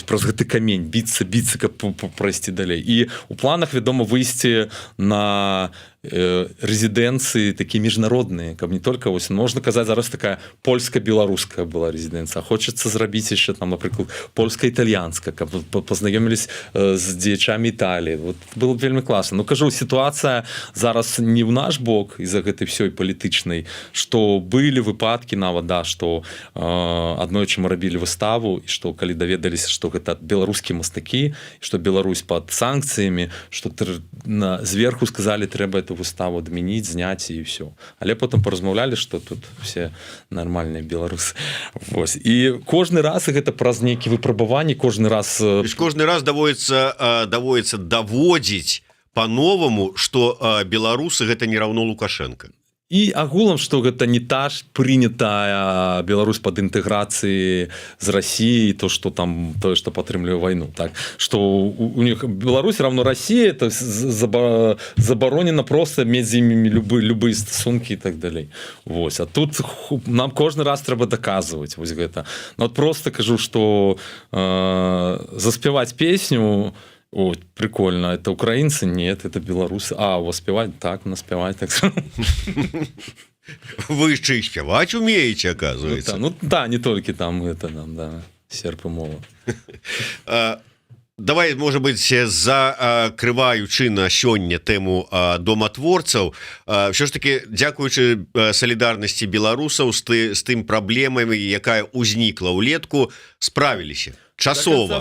праз гэты камень біцца, каб прайсці далей. І у планах, вядома, выйсці на рэзідэнцыі такія міжнародныя, каб не толькі вось, можна казаць, зараз такая польска-беларуская была рэзідэнцыя. Хочацца зрабіць яшчэ там, напрыклад, польска-італьянска, каб пазнаёмілись з дзеячамі Італіі. Вот было б вельмі класна. Ну, кажу, сітуацыя зараз не ў наш бок з-за гэтай всёй палітычнай, што былі выпадкі нават, да, што аднойчы мы рабілі выставу, і што калі даведаліся, што гэта беларускія мастакі, што Беларусь пад санкцыямі, што зверху сказалі, трэба эту выставу адмяніць, зняць і ўсё. Але потым паразмаўлялі, што тут все нармальныя беларусы. Вось. І кожны раз гэта праз нейкі выпрабаванні, кожны раз даводзіць па-новаму, што беларусы гэта не раўно Лукашенко. і агулам што гэта не та ж прынятая Беларусь пад інтэграцыі з Россией, то што там тое што падтрымлівае вайну, так што у них Беларусь равно Россия, это забаронена просто мець з імі любыя стасункі і так далей. Вось, а тут нам кожны раз трэба даказваць вось гэта. Ну, вот просто кажу, што заспяваць песню, о, прикольно, это украинцы? Нет, это белорусы. А, у вас спевать? Так, наспевать. Так. Вы еще и спевать умеете, оказывается. Ну да, не только там, это нам, да, серп и молот. Давай, может быть, закрываючы на сёння тэму дома-творцаў, все ж таки, дзякуючы солідарнасці беларусаў з тым праблемамі, якая ўзнікла ўлетку, справіліся. Часова,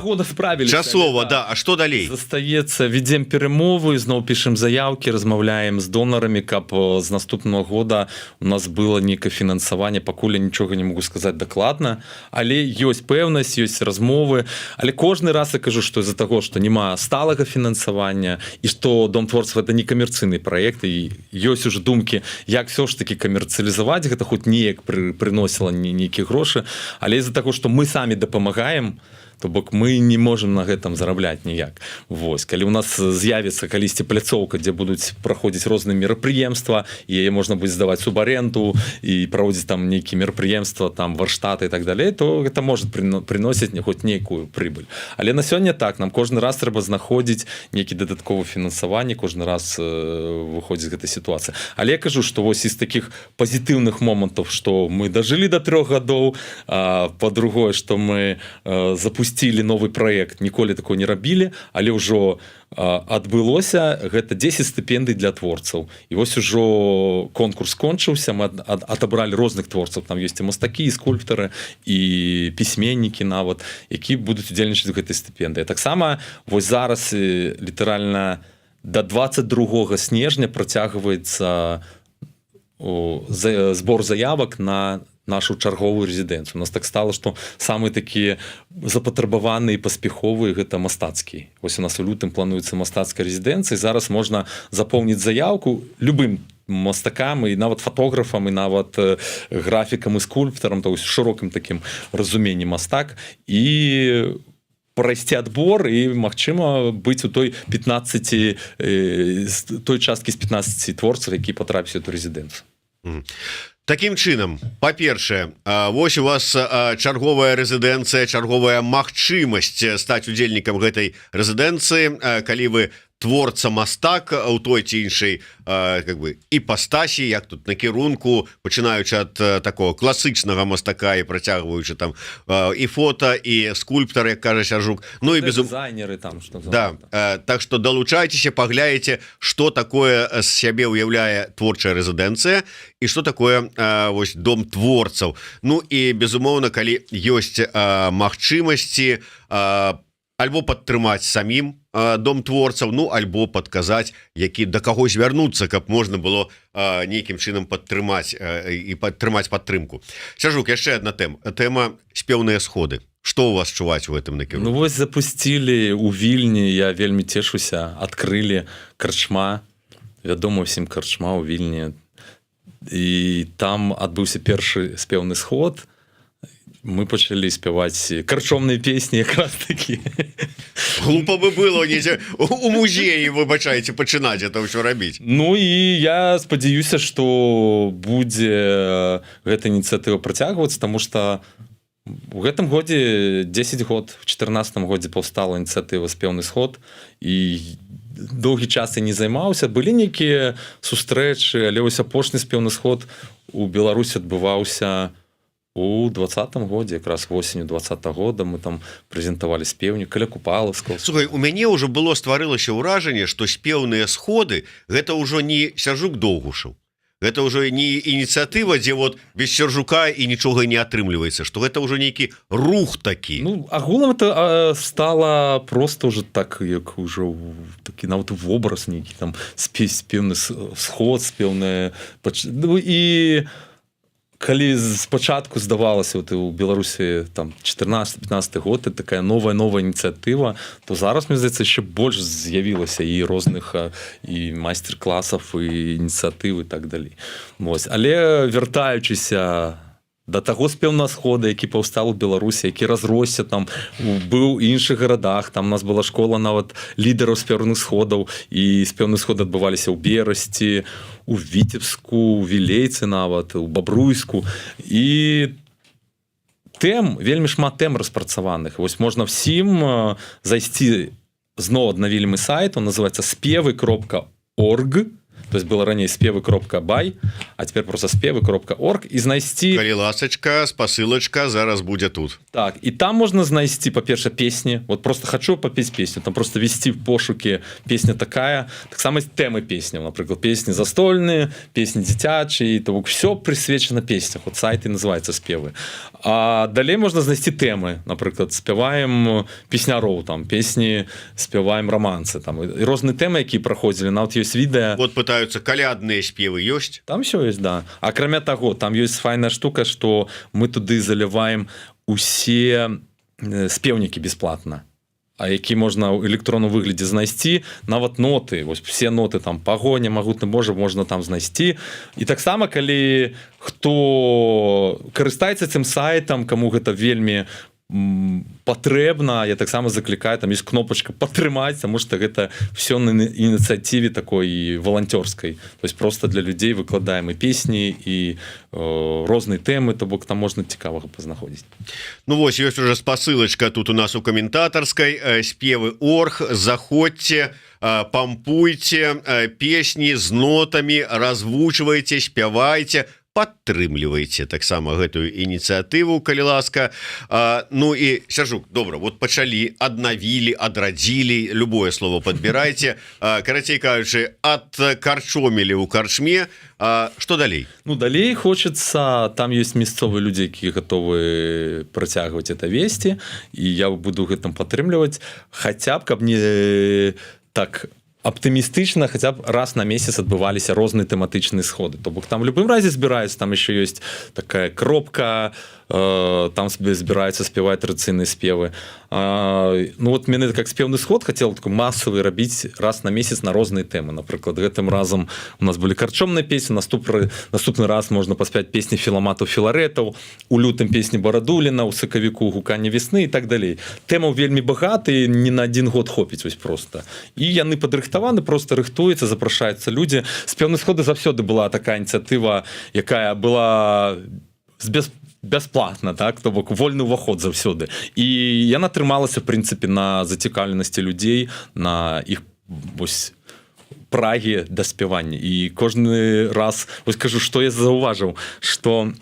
да. А что далей? Застаецца, ведзем перамовы, зноў пішем заявкі, размаўляем з донарамі, каб з наступного года у нас было нейкае фінансаванне, пакуль я нічога не могу сказаць дакладна, але ёсць пэўнасць, ёсць размовы, але кожны раз я кажу, што з-за таго, што няма сталага фінансавання і што дом творцаў это не камерцыйны праект, і ёсць уже думкі, як все ж таки камерцыялізаваць гэта, хоць неяк прыносіла нейкія грошы, але з-за таго, што мы самі дапамагаем, то бок мы не можем на гэтым зарабляць ніяк. Вось, калі у нас з'явіцца калісьці пляцоўка, дзе будуць праходзіць розныя мерапрыемства, і яе можна будзе здаваць субаренду і праводзіць там нейкія мерапрыемства, там варштаты і так далей, то гэта можа прыносіць хоць нейкую прыбыль. Але на сёння так, нам кожны раз трэба знаходзіць нейкі дадатковы фінансаванне, кожны раз выходзіць гэта сітуацыя. Але я кажу, што вось з такіх пазітыўных момантаў, што мы дажылі до 3 гадоў, па-другое, што мы запустили новый проект, ніколі такого не рабілі, але ўжо адбылося, гэта 10 стыпендый для творцаў. І вось ужо конкурс кончыўся, мы адабралі розных творцаў, там ёсць і мастакі, і скульптары, і пісьменнікі нават, які будуць удзельнічаць у гэтай стыпендыі. Таксама вось зараз літаральна до 22 снежня працягваецца збор заявак на нашу чарговую рэзідэнцыю. У нас так стала, што самыя такія запатрабаваныя і паспяховыя гэта мастацкія. Вось у нас у лютым плануецца мастацкая рэзідэнцыя, зараз можна запоўніць заяўку любым мастакам і нават фотографам, і нават графікам і скульптарам, то есть шырокім такім разуменні мастак, і прайсці адбор і, магчыма, быць у той 15 той часткі з 15 творцаў, які патрапяць у эту рэзідэнцыю. Такім чынам, па-першае, вось у вас чарговая рэзідэнцыя, чарговая магчымасць стаць удзельнікам гэтай рэзідэнцыі, калі вы творца-мастак у той ці іншай как бы іпастасі, як тут накірунку, пачынаючы ад такого класычнага мастака і працягваючы там і фота, і скульптар, як кажа Сяржук, ну і дызайнеры там, што да, так што далучайцеся, паглядзіце, што такое з сябе ўяўляе творчая рэзідэнцыя і што такое вось дом творцаў. Ну і безумоўна, калі ёсць магчымасці альбо падтрымаць самім дом творцаў, ну альбо падказаць, які да каго звярнуцца, каб можна было нейкім чынам падтрымаць і падтрымаць падтрымку. Сяржук, яшчэ одна тэма спеўныя сходы. Што у вас чуваць у гэтым накірунку? Ну вось запусцілі ў Вільні, я вельмі цешуся, адкрылі карчма, вядома ўсім карчма ў Вільні, і там адбыўся першы спеўны сход. Мы пачалі спяваць карчомныя песні якраз такі. Глупо бы было у музеі, выбачайце, пачынаць это ўсё рабіць. Ну і я спадзяюся, што будзе гэта ініцыятыва працягвацца, таму што у гэтым годзе 10 год, в 14 годзе паўстала ініцыятыва спеўны сход, і доўгі час я не займаўся, былі нейкія сустрэчы, але вось апошні спеўны сход у Беларусі адбываўся у 20-м годзе, якраз восенню 20-го года мы там прэзентавалі спеўню каля Купалаўскага. Слухай, у мяне ўжо было стварылася ўражанне, што спеўныя сходы гэта ўжо не Сяржук Доўгушаў. Гэта ўжо не ініцыятыва, дзе вот без Сяржука і нічога не атрымліваецца, што гэта ўжо нейкі рух такі. Ну, агулам это стала просто уже так, як ўжо такі нават вобраз нейкі там спеўны сход, спеўны... Ну, і калі спачатку здавалася вот у Беларусі там 14-15 год это такая новая ініцыятыва, то зараз мне здаецца яшчэ больш з'явілася і розных і майстер-класаў і ініцыятыў і так далей. Вось. Але вяртаючыся да таго спеўнага схода, які паўстаў у Беларусі, які разросся там быў у іншых гарадах, там у нас была школа нават лідараў спеўных сходаў, і спеўны сход адбываліся ў Берасці, у Віцебску, у Вілейцы нават, у Бабруйску, і вельмі шмат тэм распрацаваных. Вось можна всім зайсці, зноў аднавілі мы сайт, он называецца спевы.орг, то есть было раней спевы.бай, а теперь просто спевы.орг, и знайсці... Калі ласачка, спасылачка зараз будзе тут. Так, и там можно знайсці, па-перша, песни. Вот просто хочу попеть песню, там просто вести в пошуке песня такая. Так само темы песни, например, песни застольные, песни дзіцячыя, то все присвечено песнях. Вот сайт и называется спевы. А далей можно знайсці темы, например, спеваем песняроў, там, песни спеваем романсы, там, и розныя темы, якія проходили. На вот есть видео. Вот пытаются калядныя спевы ёсць? Там все есть, да. Акрамя таго, там есть файная штука, что мы туды заливаем усе спеўнікі бесплатна, а які можна ў электронным выглядзе знайсці, нават ноты, вось все ноты там пагоня, магутны Божа можна там знайсці. І таксама калі хто карыстаецца цим сайтам, каму гэта вельмі патрэбна, я таксама заклікаю, там есть кнопочка падтрымаць, таму што гэта все на ініцыятыве такой волонтёрскай, то есть просто для людзей выкладаем і песні і розныя тэмы, то бок там можна цікавага пазнаходзіць. Ну вось ёсць уже спасылачка тут у нас у каментатарскай спевы.орг, заходзьце, пампуйце песні з нотамі, развучвайце, спявайце, падтрымлівайце таксама гэтую ініцыятыву, калі ласка. Ну і Сяржук, добра, вот пачалі, аднавілі, адрадзілі, любое слово падбірайце, карацей кажучы, адкарчомілі ў карчме. Што далей? Ну далей хочется, там есть мясцовыя людзі, якія гатовы працягваць это весці, і я буду гэтым падтрымліваць, хаця б каб не так оптимистично, хотя бы раз на месяц отбывались разные тематичные сходы. То бок там в любом разе збираются, там еще есть такая кропка, там збираются спевать традиционные спевы. Ну вот мне как спевный сход хотел такой массовый робить раз на месяц на разные темы. Например, гэтым разом у нас были карчомные песни, наступный раз можно поспевать песни Филамату Филаретов, у лютым песни Барадулина, у сакавіку гукання весны и так далее. Тема вельмі багатая, не на один год хопіць вось просто. И яны падрыхтаваны, просто рыхтуюцца, запрашаюцца люди. Спевные сходы заўсёды была такая инициатива, якая была бясплатна, так, то бок вольны ўваход заўсёды. І яна трымалася в прынцыпе на зацікаўленасці людзей, на іх вось прагі да спявання. І кожны раз вось кажу, што я заўважыў, што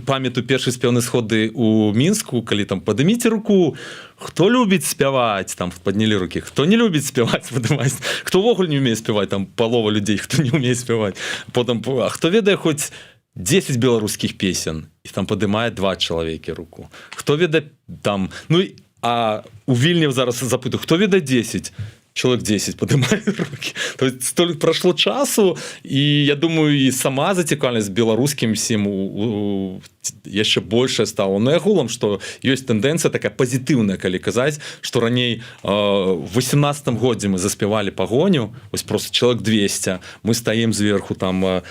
памятаю першыя спеўныя сходы у Мінску, калі там падыміце руку, хто любіць спяваць, там паднялі рукі, хто не любіць спяваць, падымаць, хто ўвогуле не умее спяваць, там палова людзей, хто не умее спяваць, потым а хто ведае хоць 10 беларускіх песен, і там падымае 2 чалавекі руку. Хто ведае там, ну а у Вільні зараз запытаю, хто ведае 10? Человек 10 поднимает руки. То есть столько прошло часу, и я думаю, и сама зацікавленасць беларускім всім яшчэ большая стала. Но я гулам, что ёсць тэндэнцыя такая пазітыўная, калі казаць, што раней в 18-м годзе мы заспявалі пагоню, вось просто человек 200, мы стаім зверху там,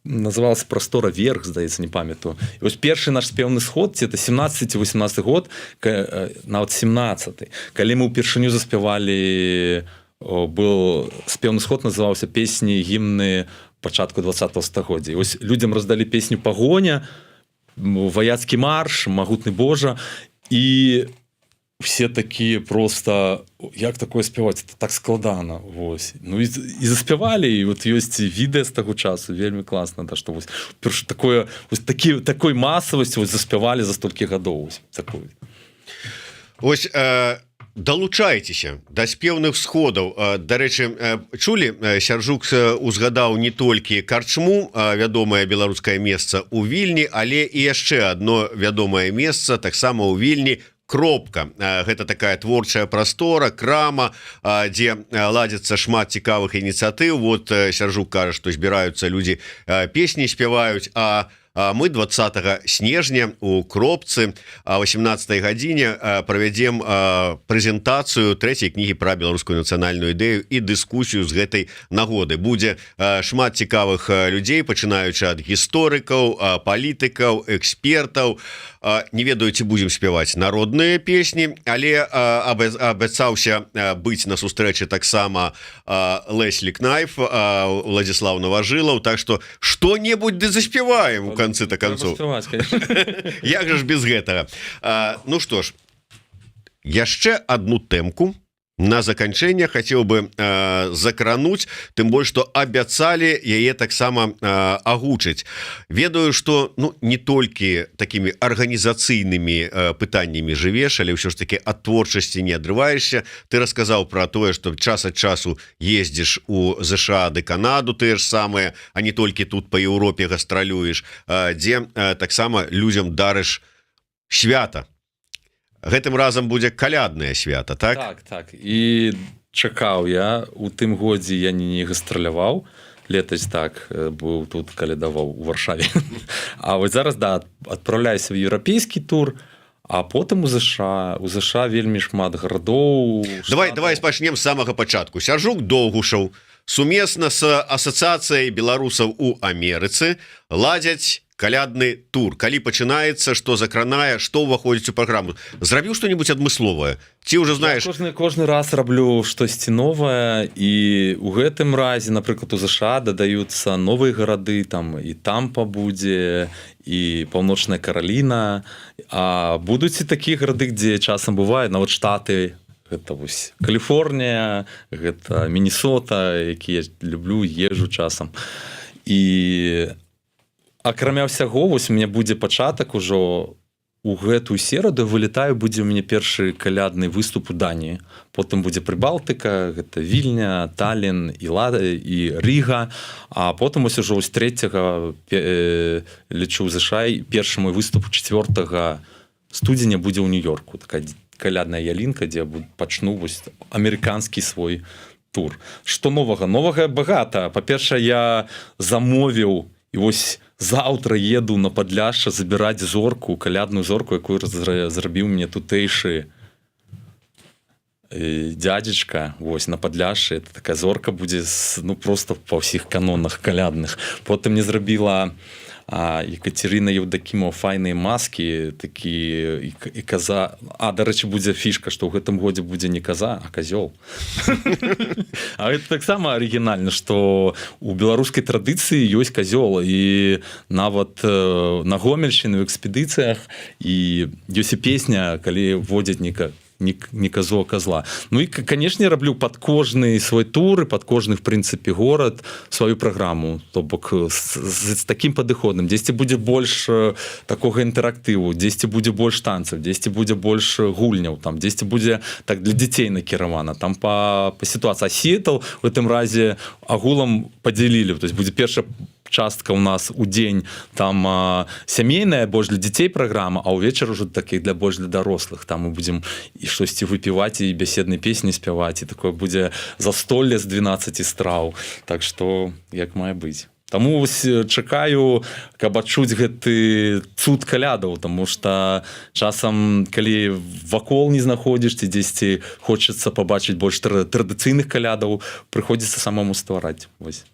назывался «Простора вверх», здаецца, не памятаю. І вось першы наш спеўны сход, ці это 17-18 год, нават 17-й, калі мы ўпершыню заспявалі, был спеўны сход, называўся «Песні, гімны пачатку 20-го стагоддзя». І вось людзям раздалі песню «Пагоня», «Ваяцкі марш», «Магутны Божа», і все такие просто, як такое спяваць, это так складана, вось. Ну і заспявалі, і вот ёсць відэа з таго часу, вельмі класна, да, што вось такое, вось такой масавасцю вось заспявалі за столькі гадоў, вось такое. Вось далучайцеся да спеўных сходаў. Дарэчы, чулі, Сяржук узгадаў не толькі карчму, вядомае беларускае месца ў Вільні, але і яшчэ адно вядомае месца таксама ў Вільні, Кропка. Гэта такая творчая прастора, крама, дзе ладзяцца шмат цікавых ініцыятыў. Вот Сяржук кажа, што збіраюцца людзі, песні спяваюць, а мы 20 снежня у Кропцы о 18 гадзіне правядзем прэзентацыю трэцяй кнігі пра беларускую нацыянальную ідэю і дыскусію з гэтай нагоды. Будзе шмат цікавых людзей, пачынаючы ад гісторыкаў, палітыкаў, экспертаў. Не ведаю, ці будзем спяваць народныя песні, але абяцаўся быць на сустрэчы таксама Леслі Кнайф, Владзіслаў Новажылаў, так што што-небудзь ды заспяваем у концы-то концов. Як же ж без гэтага? Ну што ж, яшчэ адну тэмку на заканчэнне хацеў бы закрануць, тым больш што абяцалі яе таксама агучыць. Ведаю, што не толькі такімі арганізацыйнымі пытаннямі жывеш, але ўсё ж таки ад творчасці не адрываешся. Ты расказаў пра тое, што час ад часу ездзіш у ЗША ды Канаду, тыя ж самыя, а не толькі тут па Еўропе гастралюеш, дзе таксама людзям дарыш свята. Гэтым разам будзе каляднае свята, так? Так. І чакаў я. У тым годзе я не гастраляваў. Летась так быў тут, калядаваў у Варшаве. А вось зараз, адпраўляюся ў еўрапейскі тур, а потым у ЗША. У ЗША вельмі шмат гарадоў. Давай пачнем з самага пачатку. Сяржук Доўгушаў сумесна з асацыяцыяй беларусаў у Амерыцы ладзяць калядны тур. Калі пачынаецца, што закранае, што ўваходзіць у праграму? Зрабіў што-нибудь адмысловае? Ці ўжо знаеш? Кожны раз раблю штосьці новае, і у гэтым разе, напрыклад, у ЗША дадаюцца новыя гарады, там і Тампа будзе, і Паўночная Караліна, а будуць і такія гарады, дзе часам бывае, нават штаты, гэта вось Каліфорнія, гэта Міннесота, які я люблю, езжу часам. І акрамя ўсяго, вось у мяне будзе пачатак ужо у гэтую сераду, вылетаю, будзе у мяне першы калядны выступ у Даніі. Потым будзе Прыбалтыка, гэта Вільня, Таллін і Ріга, а потым вось ужо з 3-го лечу ў ЗША, першы мой выступ 4 студзеня будзе ў Нью-Йорку. Такая калядная ялінка, дзе я пачну вось амерыканскі свой тур. Што новага? Новага багата. Па-першае, я замовіў, і вось заўтра еду на Падляшша забіраць зорку, калядную зорку, якую зрабіў мне тутэйшы дядзечка, вось на Падляшшы. Это такая зорка будзе просто па ўсіх канонах калядных. Потым мне зрабіла Екатерина Евдокимова файныя маскі, такі і каза. Дарэчы, будзе фішка, што ў гэтым годзе будзе не каза, а казёл. А гэта таксама арыгінальна, што у беларускай традыцыі ёсць казёл, і нават на Гомельшчыне ў экспедыцыях і ёсць і песня, калі водзяць не казу, а козла. Ну і, канешне, раблю пад кожны свой тур і пад кожны, в прынцыпе, горад сваю праграму. То бок з такім падыходам. Дзесьці будзе больш такога інтэрактыву, дзесьці будзе больш танцаў, дзесьці будзе больш гульняў, там дзесьці будзе так для дзяцей накіравана. Там па сітуацыі. А Сіэтл в гэтым разе агулам падзялілі. То есть будзе першая частка у нас у дзень там сямейная, больш для дзяцей праграма, а ўвечар ужо такіх больш для дарослых. Там мы будзем і штосьці выпіваць, і бяседныя песні спяваць, і такое будзе застолле з 12 страў. Так што, як мае быць. Таму вось чакаю, каб адчуць гэты цуд калядаў, таму што часам, калі вакол не знаходзішся, дзесьці хочацца пабачыць больш традыцыйных калядаў, прыходзіцца самому ствараць. Вось.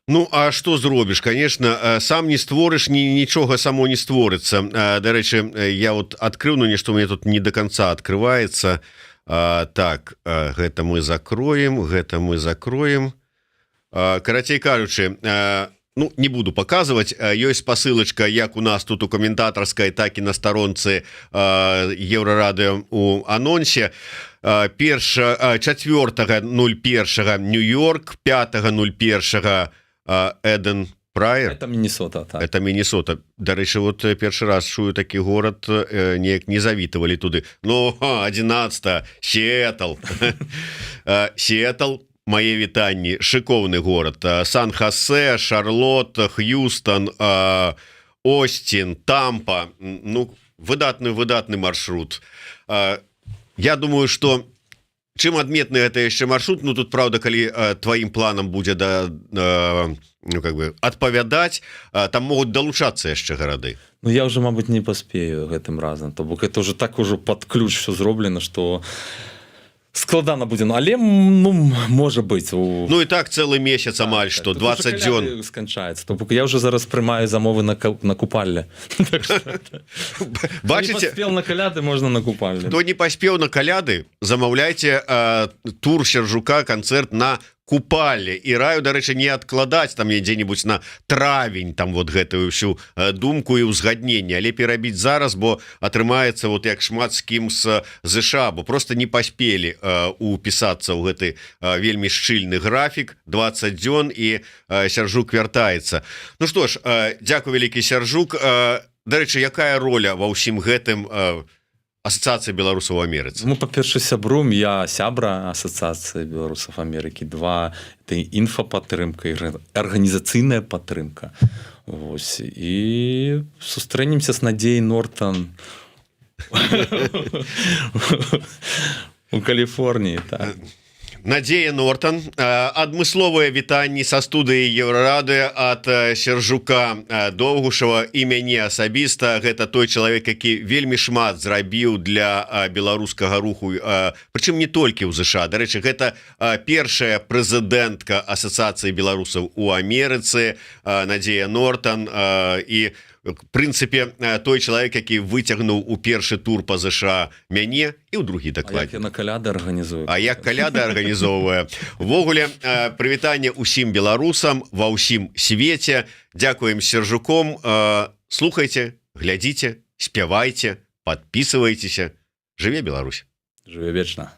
Ну, а што зробіш? Конечно, сам не створыш, нічога само не створыцца. Дарэчы, я вот адкрыў, но нешта у меня тут не до конца открывается. Так, гэта мы закроем, Карацей кажучы, ну, не буду показывать. Ёсць спасылачка як у нас тут у каментатарскай, так і на старонцы Еўрарадыё у анонсе. 4.01 Нью-Йорк, 5.01 Эден Прайер. Это Міннесота, так. Это Міннесота. Дарэчы, вот першы раз чую такі горад, неяк не завітавалі туды. Ну, 11 Сіэтл. Сіэтл, мае вітанні, шыкоўны горад. Сан-Хосе, Шарлот, Х'юстон, Остин, Тампа. Ну, выдатны маршрут. Я думаю, што чым адметны гэта яшчэ маршрут? Ну тут правда, калі тваім планам будзе ну, как бы адпавядаць, там могуць далучацца яшчэ гарады. Ну я уже, мабыць, не паспею гэтым разам, то бок это уже так ужо пад ключ все зроблена, что складана будзе, але ну можа быць Ну і так цэлы месяц амаль што 20 дзён сканчаецца, то бок я уже зараз прымаю замовы на купальле. Бачыце, паспел на каляды, можна на купальле. хто не паспеў на каляды, замаўляйце тур Сяржука, канцэрт на купалле, і раю, дарэчы, не адкладаць там дзе-небудзь на травень там вот гэтую всю думку і ўзгадненне, але перабіць зараз, бо атрымаецца вот як шмат з кім з ЗША, бо просто не паспелі упісацца ў гэты вельмі шчыльны графік 20 дзён, і Сяржук вяртаецца. Ну што ж, дзякуй вялікі, Сяржук. Дарэчы, якая роля ва ўсім гэтым Асацыяцыя беларусаў у Амерыцы? Ну, па-першае, сябрум, я сябра Асацыяцыі беларусаў Амерыкі. 2 это інфапатрымка і арганізацыйная падтрымка. Вось. І сустрэнемся з Надзеяй Нортан у Каліфорніі, так. Надзея Нортан, адмысловыя вітанні са студыі Еўрарады ад Сяржука Доўгушава і мяне асабіста. Гэта той чалавек, які вельмі шмат зрабіў для беларускага руху, прычым не толькі ў ЗША. Дарэчы, гэта першая прэзідэнтка Асацыяцыі беларусаў у Амерыцы, Надзея Нортан, і в прынцыпе той чалавек, які выцягнуў у першы тур па ЗША мяне і ў другі дакладней. А як я на каляды арганізую? А як каляды арганізоўвае. Увогуле, прывітанне ўсім беларусам ва ўсім свеце. Дзякуем Сяржуком. Слухайце, глядзіце, спявайце, подписывайтеся. Жыве Беларусь. Жыве вечна.